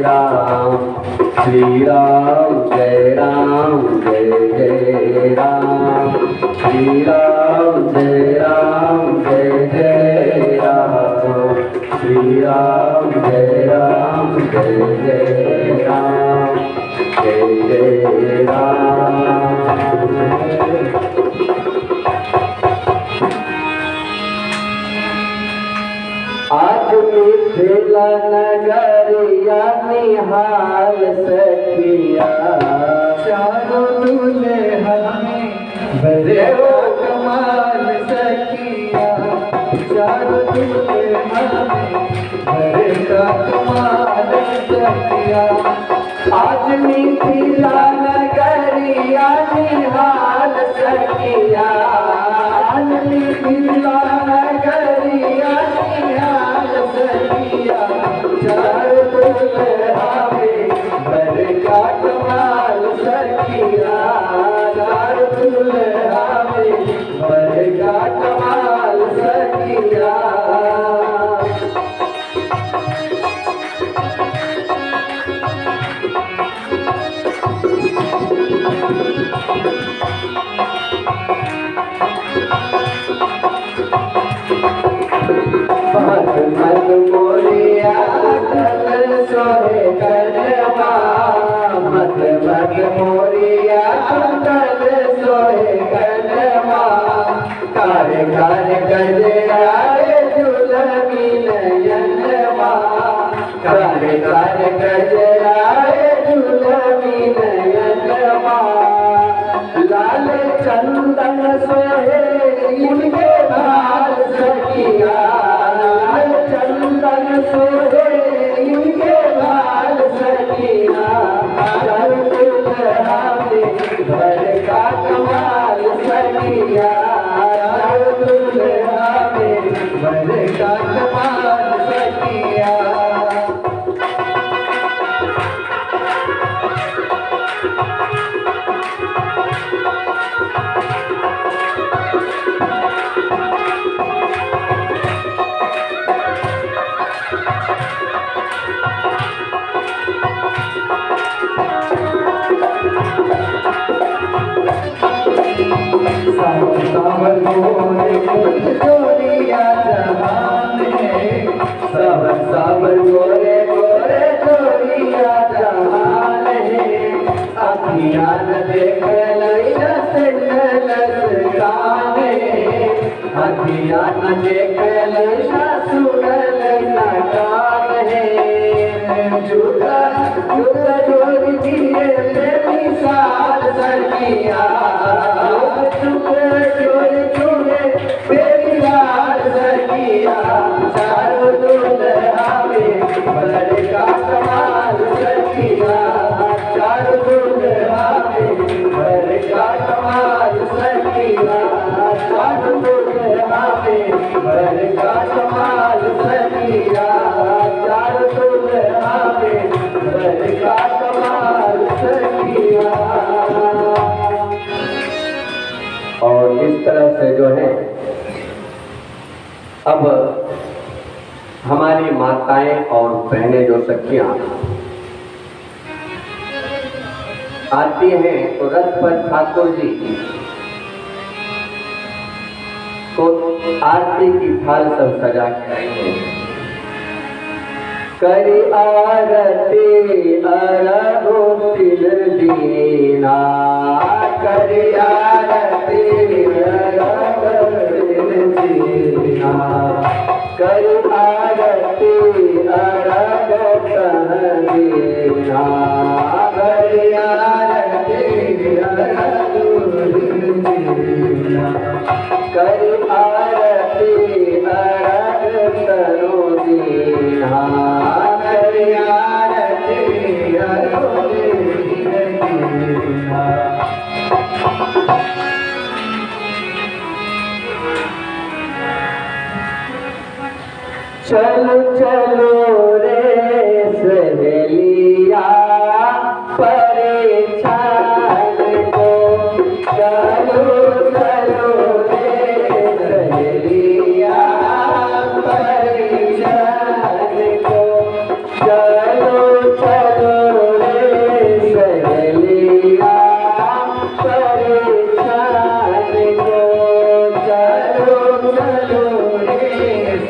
राम, श्री राम जय जय राम, श्री राम जय जय राम, श्री राम जय जय राम, जय राम। आज मिथिला नगरिया निहाल सखिया, चारों दुल्हन में बड़े हो कमाल सखिया, चारों दुल्हन में बड़े का कमाल सखिया। आज मिथिला नगरिया निहाल सखिया, आज मिथिला नगरिया निहाल सखिया, चारों दुल्हन में सोहे करमा मत मत मोरिया कल सोहे करमा कार्य कार्य गजराए झूलमी नयनमा कार्य कार्य गजराए झूलमी नयनमा लाल चंदन सोहे इनके भाल सखिया लाल चंदन सोहे इनके भाल सखिया चल दुल्हा में भर का कमाल सखिया चल दुल्हा में भर का कमाल सखिया सावर गोरे जोड़िया जहान है सावर गोरे गोरे जोड़िया जहान है अखियाँ न देख लैया सिंगल कान है अखियाँ न देख लैया सुनल कान है जुदा जुदा जोड़ी दिए प्रेमी साथ सखिया चारों दुल्हा में भर का कमाल सखिया चारों दुल्हा में भर का कमाल सखिया चारों दुल्हा में भर का कमाल सखिया चारों दुल्हा में भर का कमाल सखिया। और इस तरह से जो है अब हमारी माताएं और बहनें जो सखियां आती हैं तो रथ पर ठाकुर जी को आरती की थाल सब सजा के आई हैं। करी आरती अरगो तिल दीना करी आरती अरगो तिल दीना कर आरती अरगो तहदीना कर आरती अरगो तिल दीना कर आरती अरगो तनो दीना कर आरती अरगो तिल दीना। चलो चलो रे सहेलिया परेशान को चलो चलो रे सहेलिया परेशान को चलो चलो रे सहेलिया परेशान को चलो चलो रे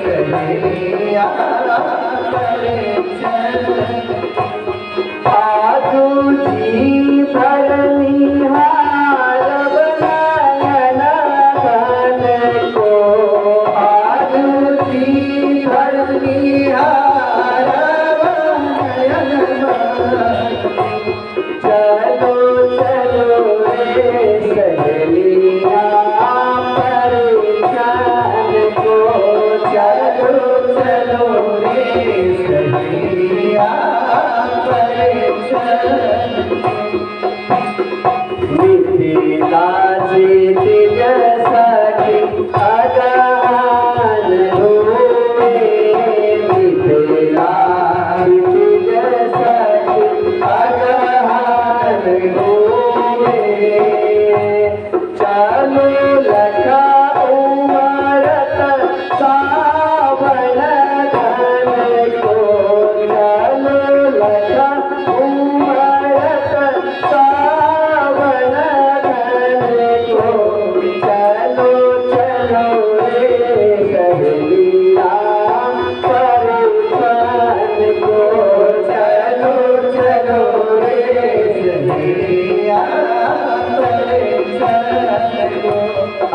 सहेलिया आजू जी भरनी हारब नयना धन को आजू जी भरनी हारब नयना चलो चलो रे सहेलिया परेशान को चलो चलो रे सहेलिया मिथिला जीत जैसा कि अगान हुए मिथिला जीत जैसा कि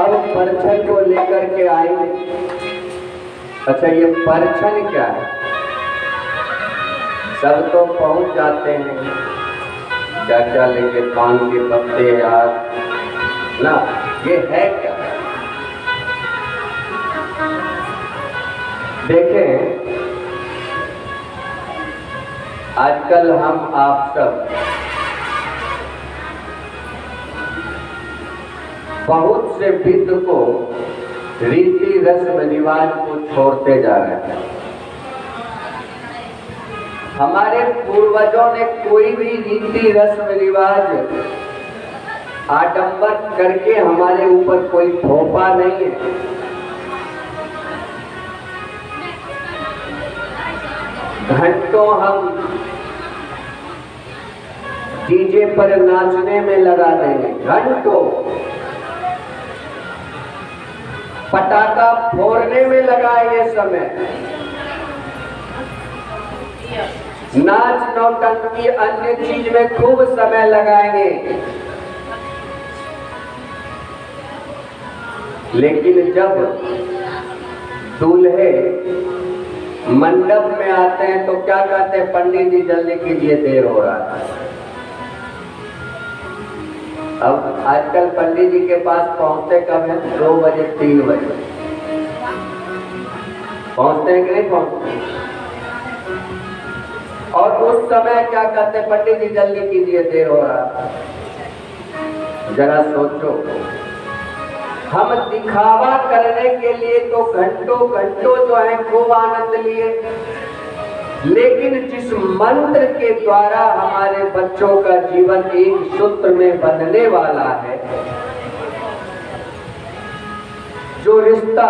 अब परछन को लेकर के आएंगे। अच्छा, ये परछन क्या है? सब तो पहुंच जाते हैं, क्या क्या लेके, पान के पत्ते यार ना, ये है क्या? देखें, आजकल हम आप सब बहुत से विध को, रीति रस्म रिवाज को छोड़ते जा रहे हैं। हमारे पूर्वजों ने कोई भी रीति रस्म रिवाज आडंबर करके हमारे ऊपर कोई थोपा नहीं है। घंटों हम डीजे पर नाचने में लगा देंगे, घंटों पटाखा फोड़ने में लगाएंगे समय, नाच नौटंकी अन्य चीज में खूब समय लगाएंगे। लेकिन जब दूल्हे मंडप में आते हैं तो क्या कहते हैं? पंडित जी जल्दी कीजिए, देर हो रहा है। अब आजकल पंडित जी के पास पहुंचते कब है? 2 बजे 3 बजे पहुंचते हैं कि नहीं पहुंचते? और उस समय क्या कहते हैं? पंडित जी जल्दी कीजिए, देर हो रहा है। जरा सोचो, हम दिखावा करने के लिए तो घंटों घंटों जो है खूब आनंद लिए, लेकिन जिस मंत्र के द्वारा हमारे बच्चों का जीवन एक सूत्र में बंधने वाला है, जो रिश्ता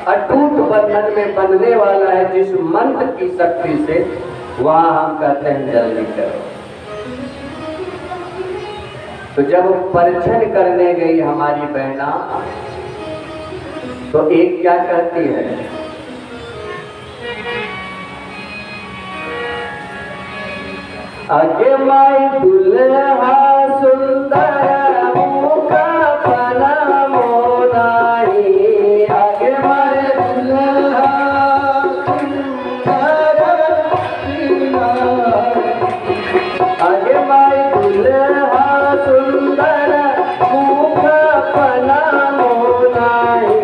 अटूट बंधन में बंधने वाला है, जिस मंत्र की शक्ति से, वहां हम कहते हैं जल्दी करो। तो जब परछन करने गई हमारी बहना, तो एक क्या कहती है? आगे माई दुल्हा सुंदर मुख बना मोनाई, आगे माई दुल्हा सुंदर, आगे माई दुल्हा सुंदर मुख बना मोनाई,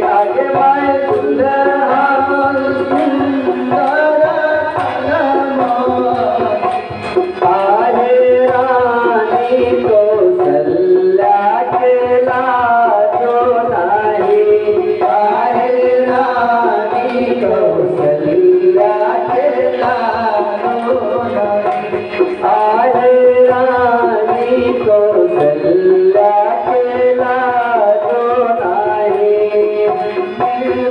आगे माई दुल्हा सुंदर आहे रानी कौशल्या के लाजो नाही, आहे रानी कौशल्या के लाजो नाही, आहे रानी कौशल्या के लाजो नाही,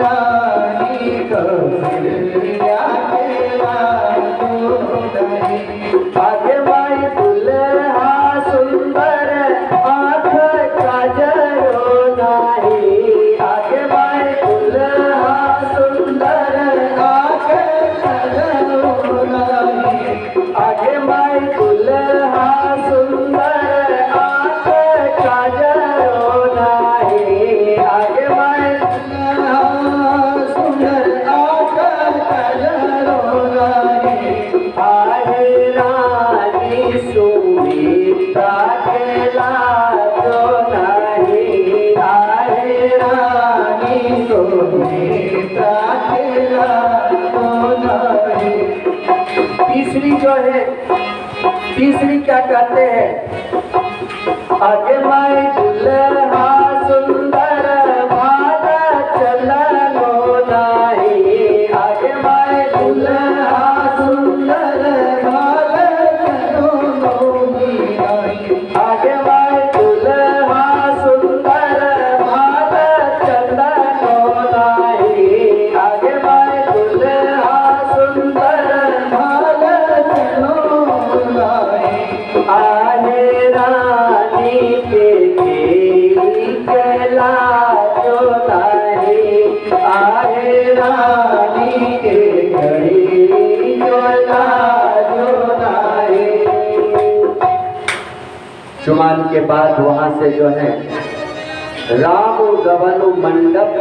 रानी कौशल्या के लाजो नाही। आगे माई दुल्हा सुंदर आँख काजरो नाही, आगे माई दुल्हा सुंदर आँख काजरो नाही, आगे माई दुल्हा सुंदर आँख काजरो नाही, आगे माई दुल्हा सुंदर आँख काजरो नाही, आहे रानी सुमित्रा के लाजो नाही, आहे रानी सुमित्रा के लाजो नाही। तीसरी जो है, तीसरी क्या कहते हैं? आगे माई दुल्हा सुंदर भाग चलनो नाही, आगे माई दुल्हा सुंदर भाग चलनो नाही, आगे माई दुल्हा सुंदर भाग चलनो नाही, आगे माई दुल्हा सुंदर भाग चलनो नाही, आहे रानी के लाजो नाही, आहे रानी के घड़ी जो लाजो नाही। चुमान के बाद वहां से जो है राम गवन मंडप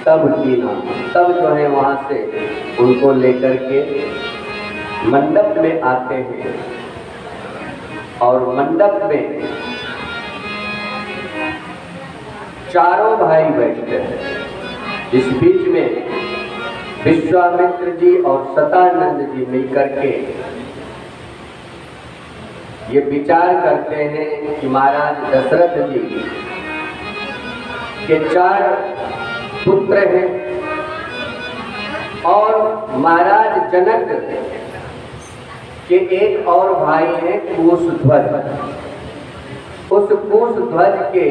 तब कीना, तब जो है वहां से उनको लेकर के मंडप में आते हैं और मंडप में चारों भाई बैठते हैं। इस बीच में विश्वामित्र जी और सतानंद जी मिलकर के ये विचार करते हैं कि महाराज दशरथ जी के 4 पुत्र हैं और महाराज जनक के एक और भाई हैं कुशध्वज। उस कुशध्वज के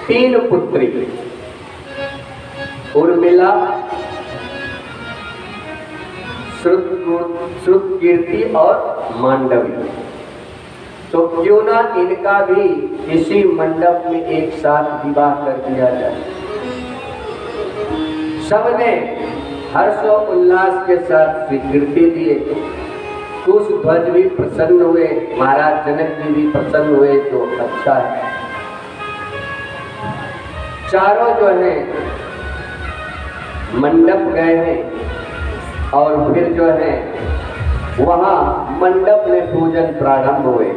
3 पुत्री उर्मिला, श्रुतकीर्ति और मांडवी। तो क्यों ना इनका भी इसी मंडप में एक साथ विवाह कर दिया जाए। सबने हर्ष और उल्लास के साथ स्वीकृति दिए। कुशध्वज भी प्रसन्न हुए, महाराज जनक जी भी प्रसन्न हुए, तो अच्छा है। चारों जो है मंडप गए हैं और फिर जो है वहां मंडप में पूजन प्रारंभ हुए।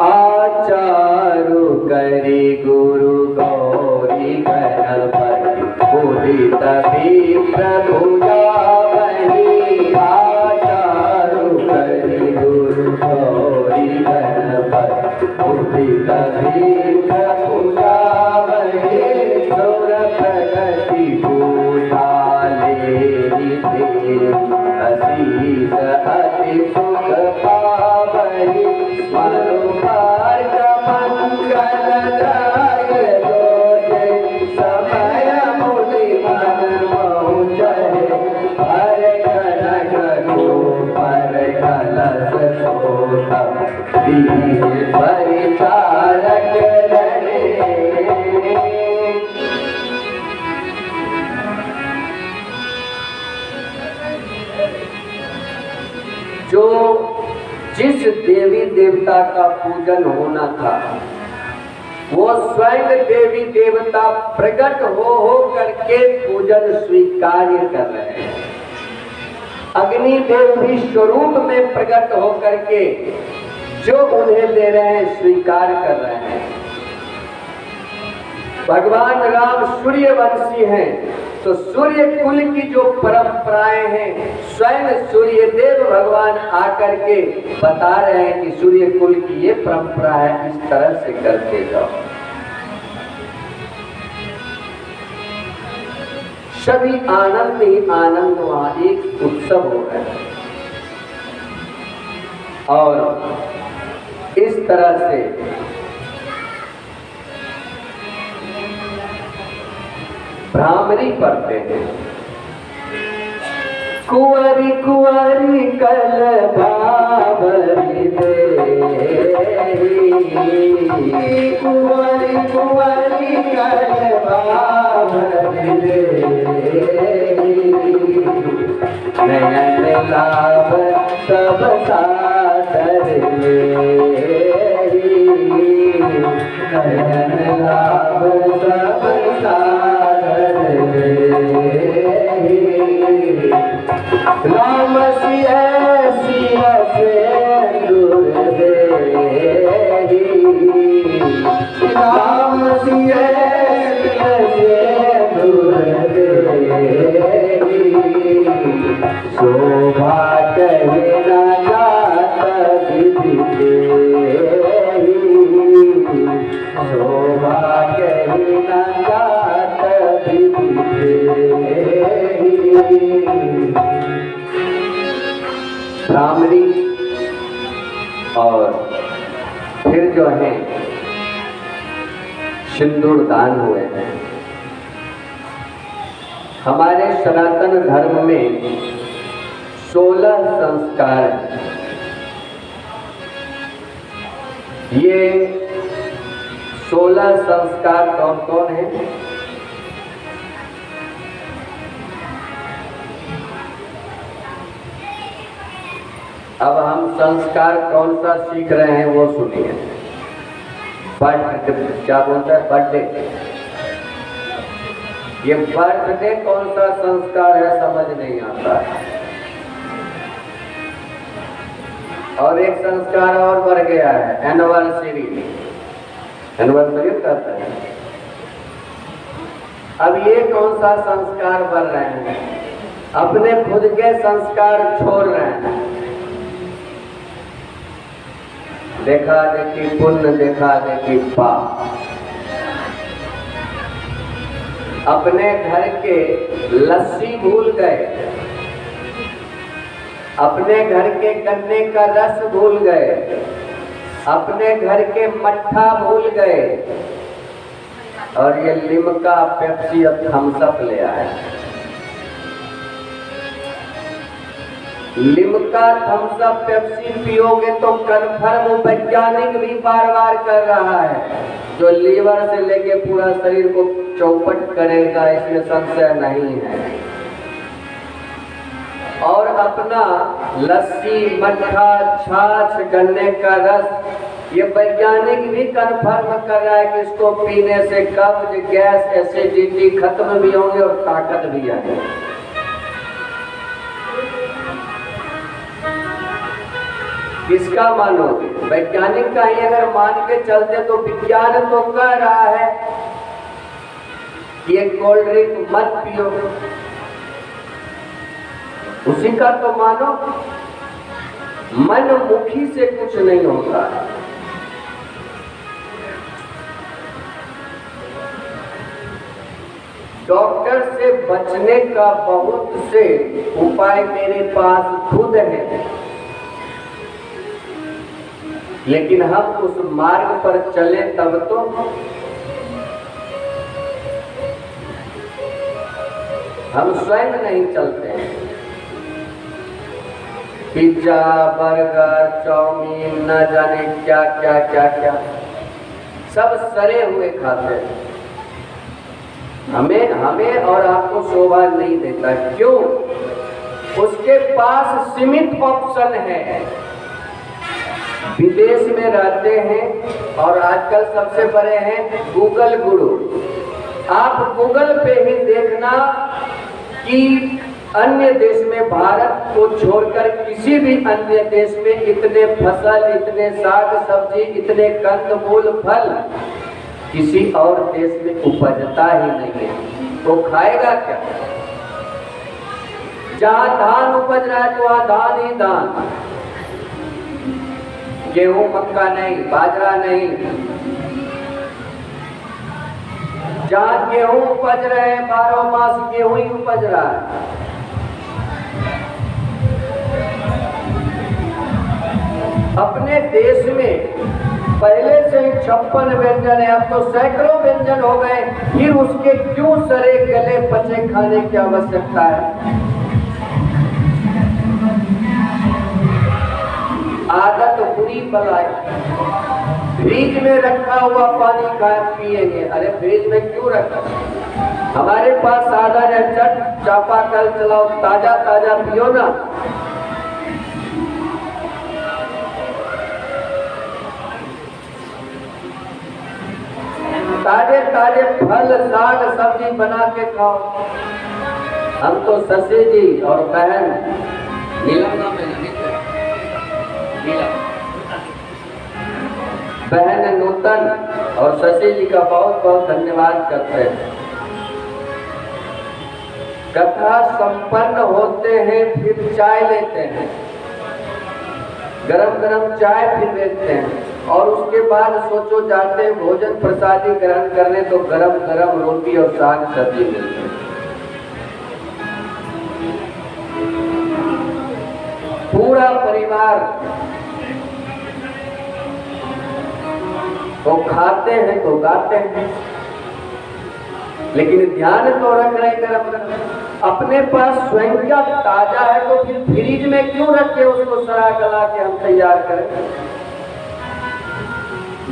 आचारु करी गुरु गौरी गणपति उदित भी प्रभु जावहि। आचारु करी गुरु गौरी गणपति उदित भी प्रभु जावहि। सुर प्रगति पूजा लेहि देहि असीस अति सुख पावहि। मनोभार्ग मंगल दाय लोके समय मुनि मन मोह चहे। हर कनक गोपर कलश सोतम दीन परिचारक रहे। जो जिस देवी देवता का पूजन होना था वो स्वयं देवी देवता प्रकट हो करके पूजन स्वीकार कर रहे हैं। अग्निदेव भी स्वरूप में प्रकट हो करके जो उन्हें दे रहे हैं स्वीकार कर रहे हैं। भगवान राम सूर्यवंशी हैं तो सूर्य कुल की जो परंपराएं हैं स्वयं सूर्य देव भगवान आकर के बता रहे हैं कि सूर्य कुल की ये परंपरा है, इस तरह से करते जाओ। सभी आनंद ही आनंद, वहां एक उत्सव हो रहा है। और इस तरह से भ्रामरी पढ़ते हैं। कुंवरी कुंवरी कल बाबरी देहि। कुंवरी कुंवरी कल बाबरी देहि। नयन लाभ सब सादर लेहि। नयन लाभ सब सादर लेहि। राम सिया सिया से दूर देहि। राम सिया से दूर देहि। शोभा कहे न जात विधि देहि। शोभा कहे न जात विधि देहि। भ्रामरी और फिर जो है सिंदूर दान हुए हैं। हमारे सनातन धर्म में 16 संस्कार हैं। ये 16 संस्कार कौन कौन है? अब हम संस्कार कौन सा सीख रहे हैं वो सुनिए। बर्थडे, क्या बोलता है बर्थडे, ये बर्थडे कौन सा संस्कार है समझ नहीं आता है। और एक संस्कार और बढ़ गया है, एनिवर्सरी, एनिवर्सरी कहते हैं। अब ये कौन सा संस्कार बढ़ रहे हैं, अपने खुद के संस्कार छोड़ रहे हैं। देखा देखी पुण्य, देखा देखी पाप। अपने घर के लस्सी भूल गए, अपने घर के गन्ने का रस भूल गए, अपने घर के मट्ठा भूल गए, और ये लिम्का, पेप्सी और थम्स अप ले आए। लिम्का, थम्स अप, पेप्सी पियोगे तो कन्फर्म वैज्ञानिक भी बार बार कर रहा है, जो लीवर से लेके पूरा शरीर को चौपट करेगा, इसमें संशय नहीं है। और अपना लस्सी, मट्ठा, छाछ, गन्ने का रस, ये वैज्ञानिक भी कन्फर्म कर रहा है कि इसको पीने से कब्ज, गैस, एसिडिटी खत्म भी होंगे और ताकत भी आएगी। किसका मानोगे? वैज्ञानिक का ही अगर मान के चलते तो विज्ञान तो कह रहा है कि ये कोल्ड ड्रिंक मत पियो, उसी का तो मानो। मन मुखी से कुछ नहीं होता है। डॉक्टर से बचने का बहुत से उपाय मेरे पास खुद है, लेकिन हम उस मार्ग पर चले तब तो। हम स्वयं नहीं चलते हैं। पिज्जा, बर्गर, चाउमीन, न जाने क्या क्या क्या क्या, सब सड़े हुए खाते हैं। हमें और आपको शोभा नहीं देता। क्यों? उसके पास सीमित ऑप्शन है। विदेश में रहते हैं और आजकल सबसे बड़े हैं गूगल गुरु। आप गूगल पे ही देखना कि अन्य देश में, भारत को छोड़कर किसी भी अन्य देश में इतने फसल, इतने साग सब्जी, इतने कंदमूल फल किसी और देश में उपजता ही नहीं है। तो खाएगा क्या? जहाँ धान उपज रहा है तो वहाँ धान ही धान, गेहूं मक्का नहीं, बाजरा नहीं। जहाँ गेहूं उपज रहे हैं 12 मास गेहूं ही उपज रहा है। अपने देश में पहले से ही 56 व्यंजन है, अब तो सैकड़ों व्यंजन हो गए, फिर उसके क्यों सड़े गले पचे खाने की आवश्यकता है? आदत बुरी बलाई। फ्रिज में रखा हुआ पानी का पिएंगे, अरे फ्रिज में क्यों रखा? हमारे पास साधन है, चट चापाकल चलाओ, ताजा ताजा पियो ना। ताजे ताजे फल, साग सब्जी बना के खाओ। हम तो शशि जी और बहन नीलम में बहन नूतन और शशि जी का बहुत बहुत धन्यवाद करते हैं। कथा संपन्न होते हैं, फिर चाय लेते हैं, गरम गरम चाय फिर लेते हैं, और उसके बाद सोचो जाते हैं भोजन प्रसादी ग्रहण करने तो गरम गरम रोटी और साग सब्जी मिलती है। पूरा परिवार तो खाते हैं तो गाते हैं, लेकिन ध्यान तो रख रहे गरम गरम। अपने पास स्वयं का ताजा है तो फिर फ्रिज में क्यों रखे, उसको सड़ा गला के हम तैयार करें?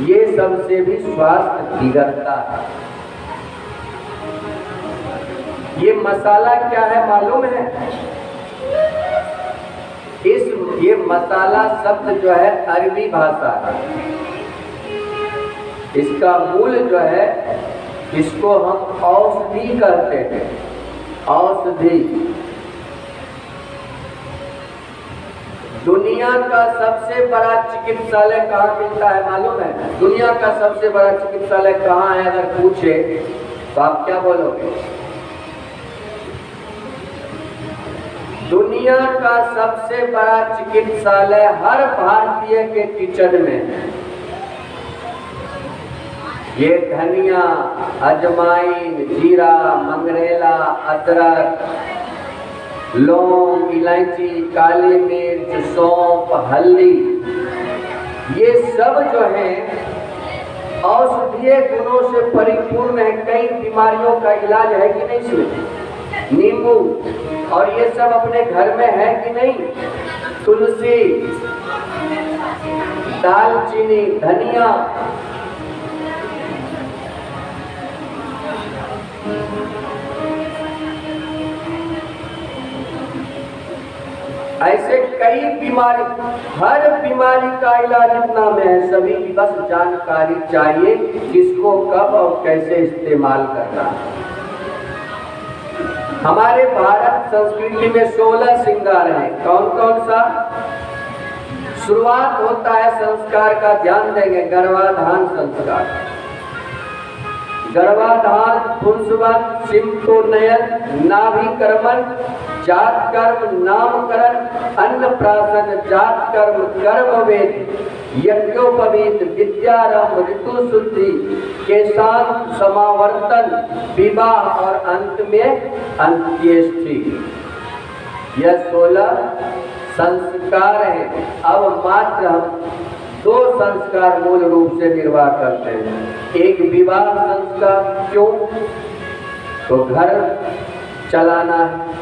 ये सबसे भी स्वास्थ्य बिगड़ता है। ये मसाला क्या है मालूम है? इस ये मसाला शब्द जो है अरबी भाषा है, इसका मूल जो है इसको हम औषधि कहते हैं, औषधि। दुनिया का सबसे बड़ा चिकित्सालय कहाँ मिलता है मालूम है? दुनिया का सबसे बड़ा चिकित्सालय कहाँ है अगर पूछे तो आप क्या बोलोगे? दुनिया का सबसे बड़ा चिकित्सालय हर भारतीय के किचन में है। ये धनिया, अजवाइन, जीरा, मंगरेला, अदरक, लौंग, इलायची, काली मिर्च, सौंफ, हल्दी, ये सब जो है औषधीय गुणों से परिपूर्ण है। कई बीमारियों का इलाज है कि नहीं इसमें? नींबू और ये सब अपने घर में है कि नहीं? तुलसी, दालचीनी, धनिया, ऐसे कई बीमारी, हर बीमारी का इलाज इतना में है। सभी की बस जानकारी चाहिए किसको कब और कैसे इस्तेमाल करना है। हमारे भारत संस्कृति में 16 श्रृंगार हैं। कौन कौन सा? शुरुआत होता है संस्कार का, ध्यान देंगे, गर्भाधान संस्कार। गर्भाधान, पुंसवन, सिंतोनयन, नाभिकर्मण, जात कर्म, नामकरण, अन्नप्राशन, जात कर्म, कर्मवेद, यज्ञोपवीत, विद्यारंभ, ऋतु शुद्धि, केशांत, समावर्तन, विवाह और अंत में अंत्येष्टि। यह 16 संस्कार है। अब मात्र हम 2 संस्कार मूल रूप से निर्वाह करते हैं। एक विवाह संस्कार, क्यों? तो घर चलाना है,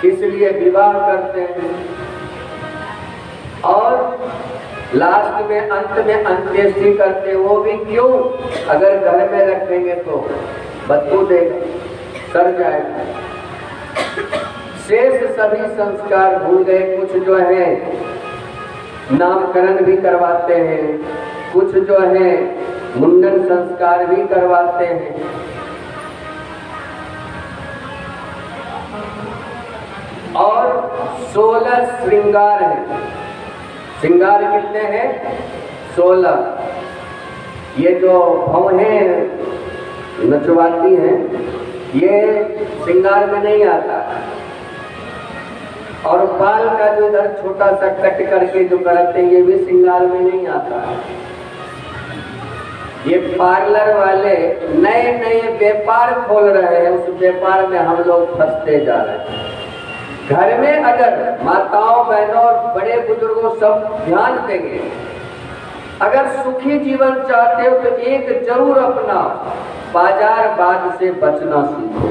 इसलिए विवाह करते हैं। और लास्ट में, अंत में अंत्येष्टि करते हैं। वो भी क्यों? अगर घर में रखेंगे तो बदबू देगा, सड़ जाएगा। शेष सभी संस्कार भूल गए। कुछ जो है नामकरण भी करवाते हैं, कुछ जो है मुंडन संस्कार भी करवाते हैं। और 16 श्रृंगार हैं। श्रृंगार कितने हैं? 16। ये जो भौहें नचवाती हैं ये श्रृंगार में नहीं आता। और बाल का जो इधर छोटा सा कट करके जो करते हैं ये भी श्रृंगार में नहीं आता। ये पार्लर वाले नए नए व्यापार खोल रहे हैं, उस व्यापार में हम लोग फंसते जा रहे हैं। घर में अगर माताओं, बहनों और बड़े बुजुर्गों सब ध्यान देंगे, अगर सुखी जीवन चाहते हो तो एक जरूर अपना बाजारवाद से बचना सीखो।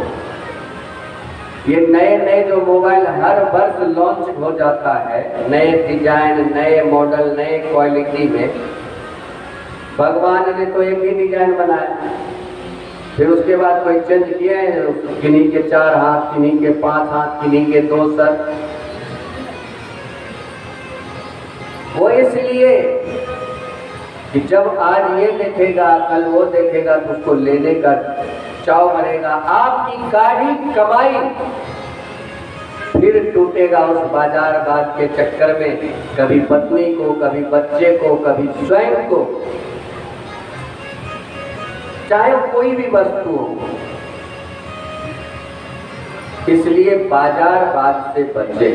ये नए नए जो मोबाइल हर वर्ष लॉन्च हो जाता है, नए डिजाइन, नए मॉडल, नए क्वालिटी में, भगवान ने तो एक ही डिजाइन बनाया, फिर उसके बाद कोई चेंज किए हैं, किन्हीं के 4 हाथ, किन्हीं के 5 हाथ, किन्हीं के 2 सर। वो इसलिए कि जब आज ये देखेगा कल वो देखेगा तो उसको लेने का चाव मरेगा। आपकी गाढ़ी कमाई फिर टूटेगा उस बाजारवाद के चक्कर में, कभी पत्नी को, कभी बच्चे को, कभी स्वयं को, चाहे कोई भी वस्तु हो। इसलिए बाजारवाद से बचे।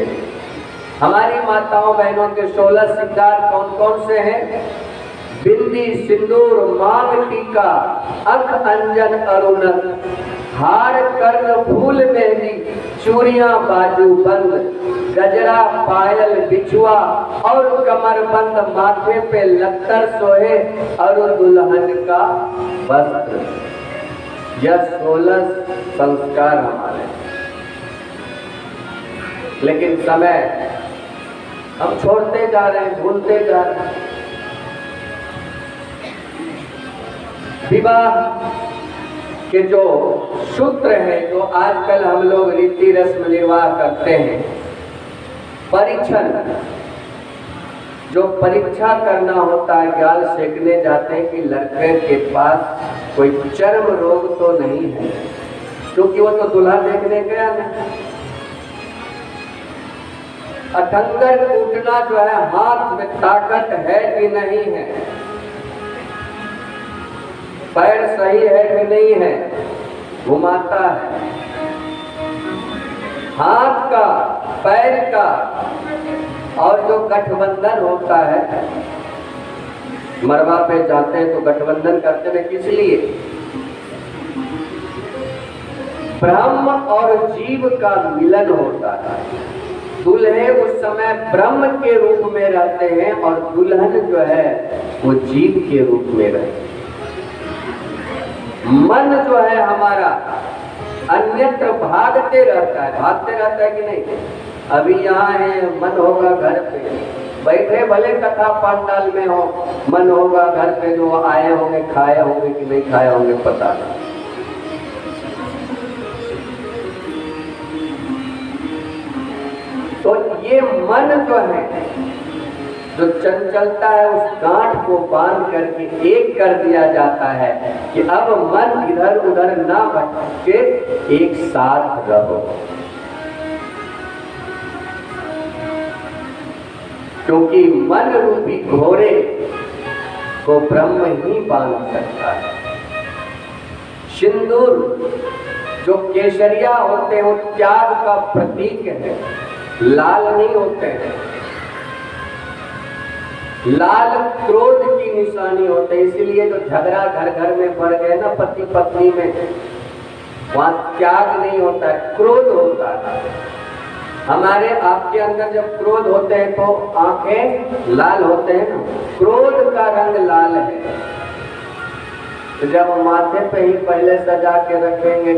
हमारी माताओं बहनों के 16 श्रृंगार कौन कौन से हैं? बिंदी, सिंदूर, मांग टीका, अंक अंजन अरुणक, हार, कर्ण, फूल, मेहंदी, चूड़ियां, बाजू बंद, गजरा, पायल, बिछुआ और कमरबंद, माथे पे लत्तर सोहे और दुल्हन का वस्त्र। यह 16 संस्कार हमारे। लेकिन समय हम छोड़ते जा रहे हैं, भूलते जा रहे हैं। विवाह कि जो सूत्र है, जो आजकल हम लोग रीति रस्म निर्वाह करते हैं, परीक्षण, जो परीक्षा करना होता है, गाल सेकने जाते हैं कि लड़के के पास कोई चर्म रोग तो नहीं है, क्योंकि वो तो दूल्हा देखने गया नहीं। अठंगर कूटना जो है, हाथ में ताकत है कि नहीं है, पैर सही है कि नहीं है, घुमाता है। हाथ का, पैर का और जो गठबंधन होता है, मरवा पे जाते हैं तो गठबंधन करते हैं किस लिए? ब्रह्म और जीव का मिलन होता है। दूल्हे उस समय ब्रह्म के रूप में रहते हैं और दुल्हन जो है वो जीव के रूप में रहते हैं। मन जो है हमारा अन्यत्र भागते रहता है कि नहीं? अभी यहाँ है, मन होगा घर पे, बैठे भले कथा पंडाल में हो, मन होगा घर पे, जो आए होंगे खाए होंगे कि नहीं खाए होंगे पता नहीं। तो ये मन जो है, जो चंचलता है, उस गांठ को बांध करके एक कर दिया जाता है कि अब मन इधर उधर ना भटके, एक साथ रहो। क्योंकि मन रूपी घोड़े को ब्रह्म ही बांध सकता है। सिंदूर जो केसरिया होते हैं वो त्याग का प्रतीक है, लाल नहीं होते हैं। लाल क्रोध की निशानी होते हैं, इसीलिए जो झगड़ा घर घर में बढ़ गए ना पति पत्नी में, वहां त्याग नहीं होता है, क्रोध होता है। हमारे आपके अंदर जब क्रोध होते हैं तो आंखें लाल होते हैं ना, क्रोध का रंग लाल है। तो जब माथे पे ही पहले सजा के रखेंगे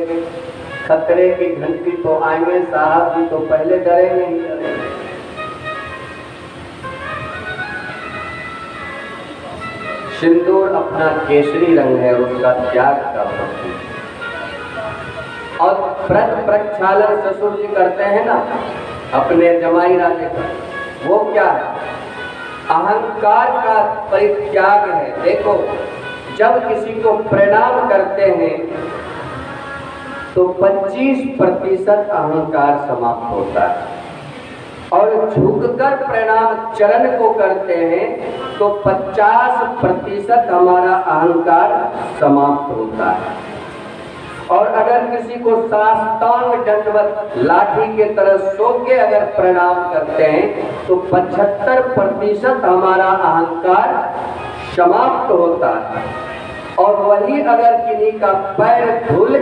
खतरे की घंटी, तो आएंगे साहब जी तो पहले डरेंगे ही डरेंगे। सिंदूर अपना केसरी रंग है, उसका त्याग का प्रतीक। और व्रत प्रक्षालन ससुर जी करते हैं ना अपने जमाई राजे का, वो क्या है? अहंकार का परित्याग है। देखो, जब किसी को प्रणाम करते हैं तो 25% अहंकार समाप्त होता है, और झुककर प्रणाम चरण को करते हैं तो 50% हमारा अहंकार समाप्त होता है। और अगर किसी को साष्टांग दंडवत लाठी के तरह सो के अगर प्रणाम करते हैं तो 75% हमारा अहंकार समाप्त होता है। और वही अगर किन्हीं का पैर धुल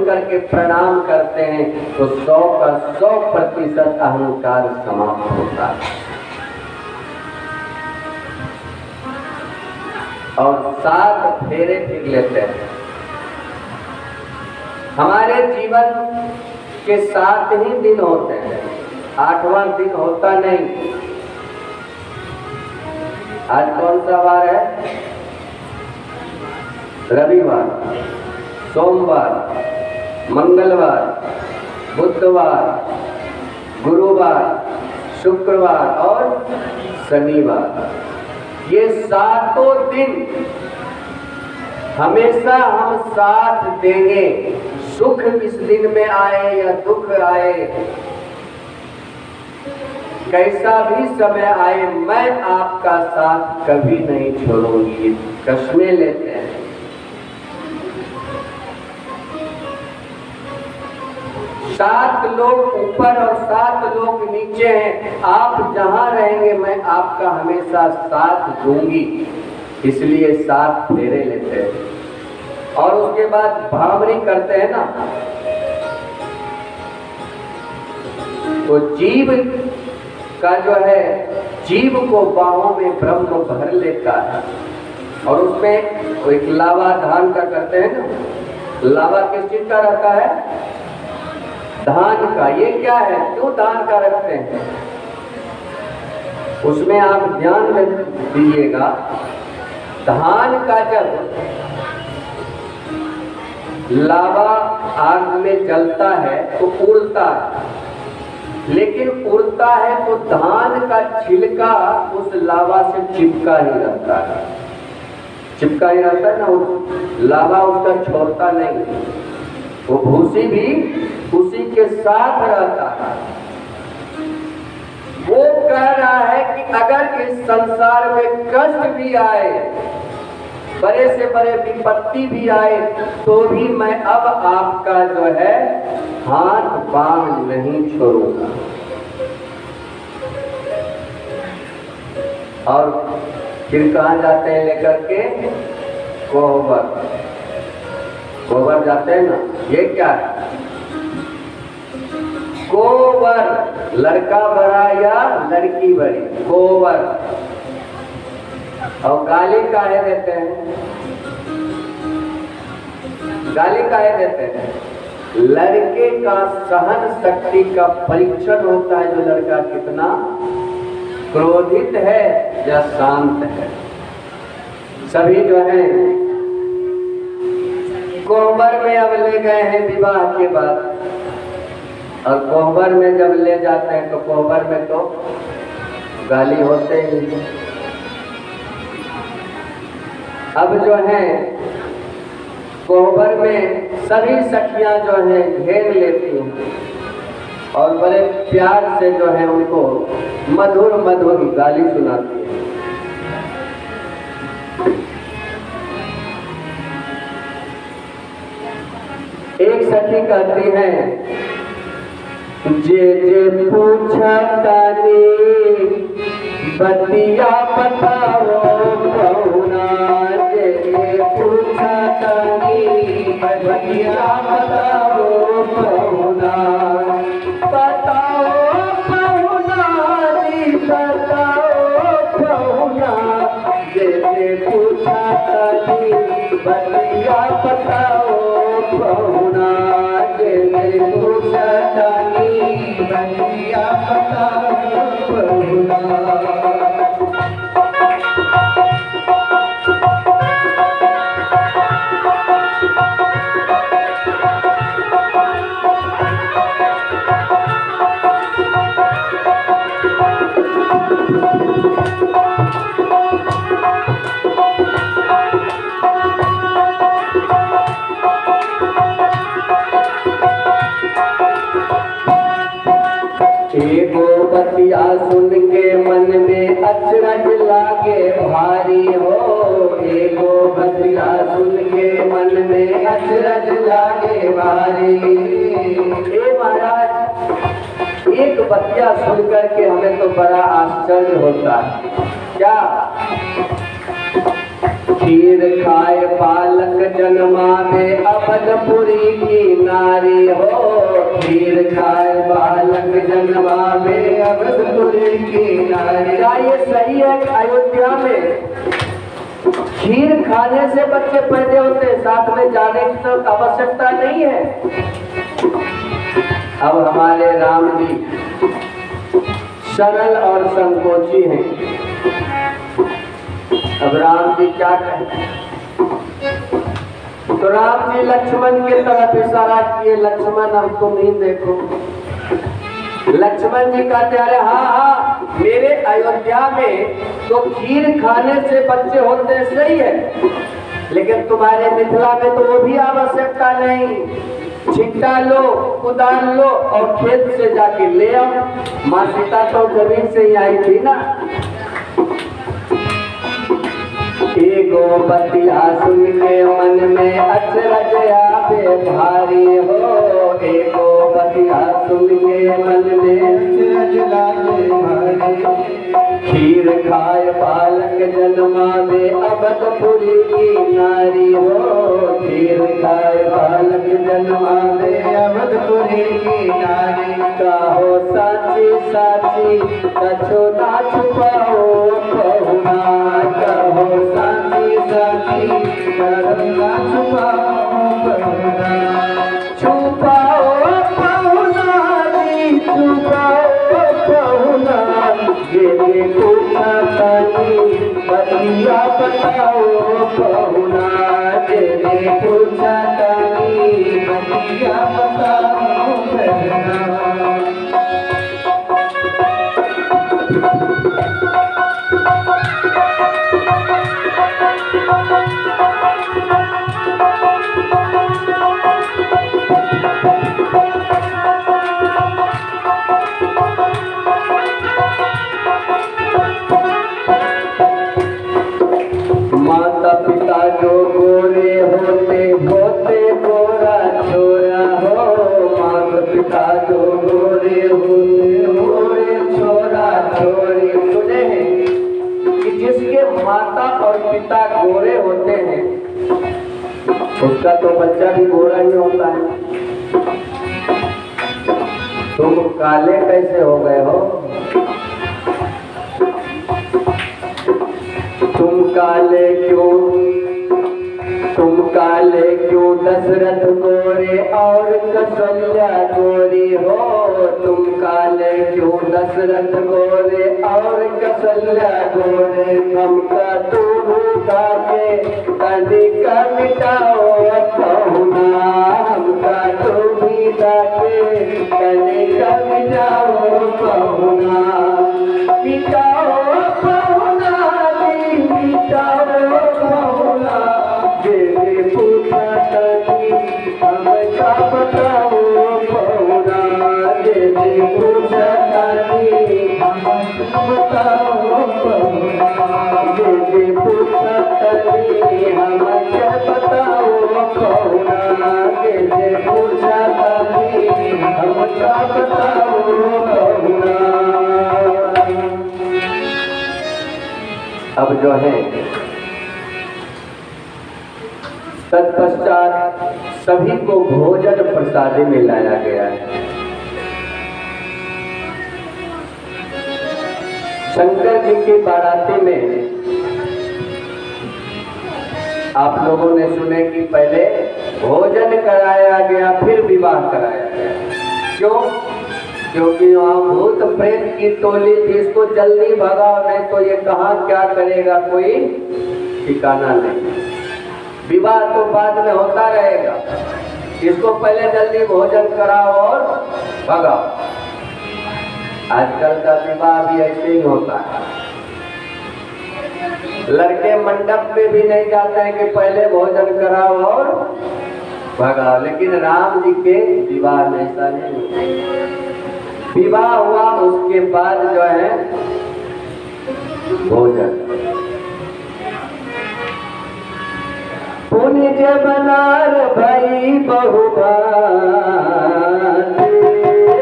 करके प्रणाम करते हैं तो 100 का 100% अहंकार समाप्त होता है। और 7 फेरे फिर लेते हैं। हमारे जीवन के 7 ही दिन होते हैं, 8वां दिन होता नहीं। आज कौन सा वार है? रविवार, सोमवार, मंगलवार, बुधवार, गुरुवार, शुक्रवार और शनिवार। ये 7 दिन हमेशा हम साथ देंगे। सुख इस दिन में आए या दुख आए, कैसा भी समय आए, मैं आपका साथ कभी नहीं छोड़ूंगी। कस्में लेते हैं। सात लोग ऊपर और 7 लोग नीचे हैं। आप जहां रहेंगे मैं आपका हमेशा साथ दूंगी। इसलिए 7 फेरे लेते हैं। और उसके बाद भावरी करते हैं ना, तो जीव का जो है, जीव को बाहों में ब्रह्म भर लेता है। और उसमें एक लावा धान का करते हैं ना। लावा किस चीज का रहता है? धान का। ये क्या है? क्यों धान का रखते हैं? उसमें आप ध्यान में दीजिएगा धान का जब लावा आग में जलता है तो उड़ता है, लेकिन उड़ता है तो धान का छिलका उस लावा से चिपका ही रहता है, चिपका ही रहता है ना, उस लावा उसका छोड़ता नहीं, वो भूसी भी उसी के साथ रहता है। वो कह रहा है कि अगर इस संसार में कष्ट भी आए, बड़े से बड़े विपत्ति भी आए, तो भी मैं अब आपका जो है हाथ बांध नहीं छोड़ूंगा। और फिर कहाँ जाते हैं लेकर के? कोहबर, कोहबर जाते हैं ना। ये क्या है? कोहबर, लड़का बड़ा या लड़की बड़ी, कोहबर। और गाली काहे देते हैं? गाली काहे देते हैं? लड़के का सहन शक्ति का परीक्षण होता है, जो लड़का कितना क्रोधित है या शांत है। सभी जो है कोहबर में अब ले गए हैं विवाह के बाद, और कोहबर में जब ले जाते हैं तो कोहबर में तो गाली होते ही। अब जो है कोहबर में सभी सखियां जो है घेर लेती हैं और बड़े प्यार से जो है उनको मधुर मधुर गाली सुनाती है। एक सखी कहती है, जे जे पूछा तानी बतिया बताओ कहुना, जे जे पूछा तानी बतिया बताओ कहुना, बताओ कहुना जी बताओ कहुना, जे जे पूछा तानी बतिया बताओ कहुना, जे जे पूछा तानी बतिया बताओ कहुना। एगो बतिया सुन के मन में अचरज लागे भारी हो, एगो बतिया सुन के मन में अचरज लागे भारी। ए महाराज, एक बतिया सुन करके हमें तो बड़ा आश्चर्य होता है। क्या? खीर खाए बालक जन्मावे अवधपुरी की नारी हो, खीर खाए बालक जन्मावे अवधपुरी की नारी। क्या ये सही है? अयोध्या में खीर खाने से बच्चे पैदा होते, साथ में जाने की तो आवश्यकता नहीं है। अब हमारे राम जी सरल और संकोची हैं। अब राम जी क्या कहें? तो राम जी लक्ष्मण के तरफ इशारा किए, लक्ष्मण अब तुम ही देखो। लक्ष्मण जी कहते, अरे हाँ हाँ, मेरे अयोध्या में तो खीर खाने से बच्चे होते सही है, लेकिन तुम्हारे मिथिला में तो वो भी आवश्यकता नहीं। छिट्टा लो, कुदाल लो और खेत से जाके ले आओ। माँ सीता तो जमीन से ही आई थी ना। एगो बतिया सुन के मन में अचरज आवे भारी हो, एगो बतिया सुन के मन में अचरज लागे भारी। खीर खाए बालक जन्मावे अवधपुरी की नारी हो, खीर खाए बालक जन्मावे अवधपुरी की नारी। कहो साची साची कछो ना छुपाओ कहुना, कहो साची साची कछो ना छुपाओ कहुना। छुपाओ कहुना जी छुपाओ कहुना, ये पूछा तानी बतिया बताओ पहुना तेरे पूछा तारी बतिया बताओ बहना। माता पिता जो गोरे होते होते गोरा छोरा हो। माता पिता जो गोरे होते गोरे छोरा छोरी। सुने हैं कि जिसके माता और पिता गोरे होते हैं उसका तो बच्चा भी गोरा ही होता है। तुम काले कैसे हो गए हो? तुम काले क्यों दशरथ गोरे और कौशल्या गोरी हो। तुम काले क्यों दशरथ गोरे और कौशल्या गोरे। हमका तू भूखा के तनिका मिटाओ पहुना। हमका तू भी के तनिका मिटाओ पहुना। मिटाओ पहुना मिटाओ पहुना। तेरे पूछा तारी हमका बताओ पहुना। तेरे पूछा तारी हमका बताओ पहुना। तेरे पूछा तारी हमका बताओ पहुना। तेरे पूछा तारी हमका बताओ पहुना। अब जो है तत्पश्चात सभी को भोजन प्रसाद में लाया गया है। शंकर जी के बाराती में आप लोगों ने सुने कि पहले भोजन कराया गया फिर विवाह कराया गया। क्यों? क्योंकि वहाँ भूत प्रेत की टोली थी। इसको जल्दी भगाओ नहीं तो ये कहाँ क्या करेगा कोई ठिकाना नहीं। विवाह तो बाद में होता रहेगा, इसको पहले जल्दी भोजन कराओ और भगाओ। आजकल का विवाह भी ऐसे ही होता है। लड़के मंडप पे भी नहीं जाते हैं कि पहले भोजन कराओ और भगाओ। लेकिन राम जी के विवाह में ऐसा नहीं होता। विवाह हुआ उसके बाद जो है भोजन। पुनिज बनार भई बहुभात।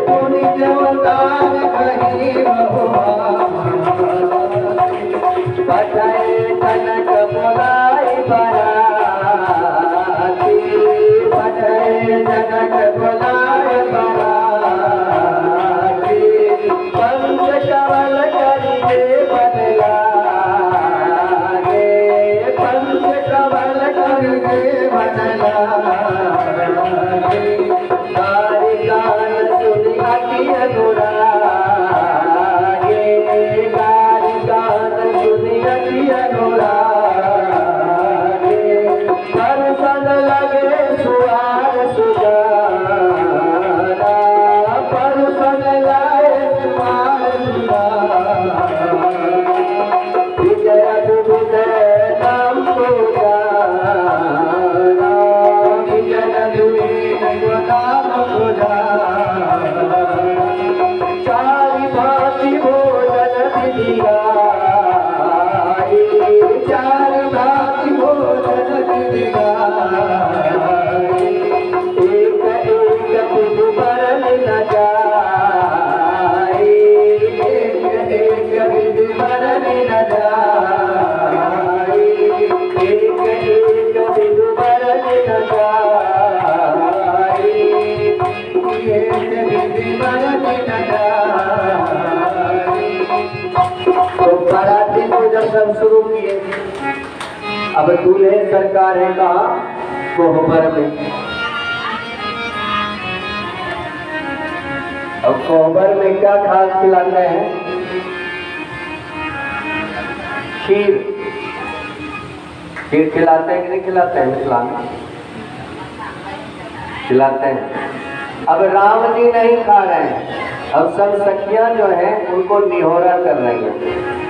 पुनिज बनार भई बहुभात। बजाए जनक बोलाई बराती। बजाए जनक बोलाई बराती। पंच कवल करिए बदला गे। पंच कवल करिए बदला गे। गारी गान सुनी अति अनुरागे। गारी गान सुनी अति अनुरागे। दर्शन लगे सुहार सुजाना। दर्शन लगे सुहार सुजाना। विजय विजय नाम को जाना। विजय विजय नाम को जाना। चारि भांति भोजन विधि गाई। चारि भांति भोजन विधि गाई। एक एक विधि बरन न जाई। एक एक विधि बरन न जाई। एक एक विधि बरन न जाई। एक विधि बरन न जाई। तो बाराती को जब सब शुरू किए, अब दूल्हे सरकार है कहाँ? कोहबर में। और कोहबर में क्या खास खिलाते हैं? खीर। खीर खिलाते हैं कि नहीं खिलाते हैं मिथिला में? खिलाते हैं। अब राम जी नहीं खा रहे हैं, अब सब सखियां जो हैं उनको निहोरा कर रही हैं।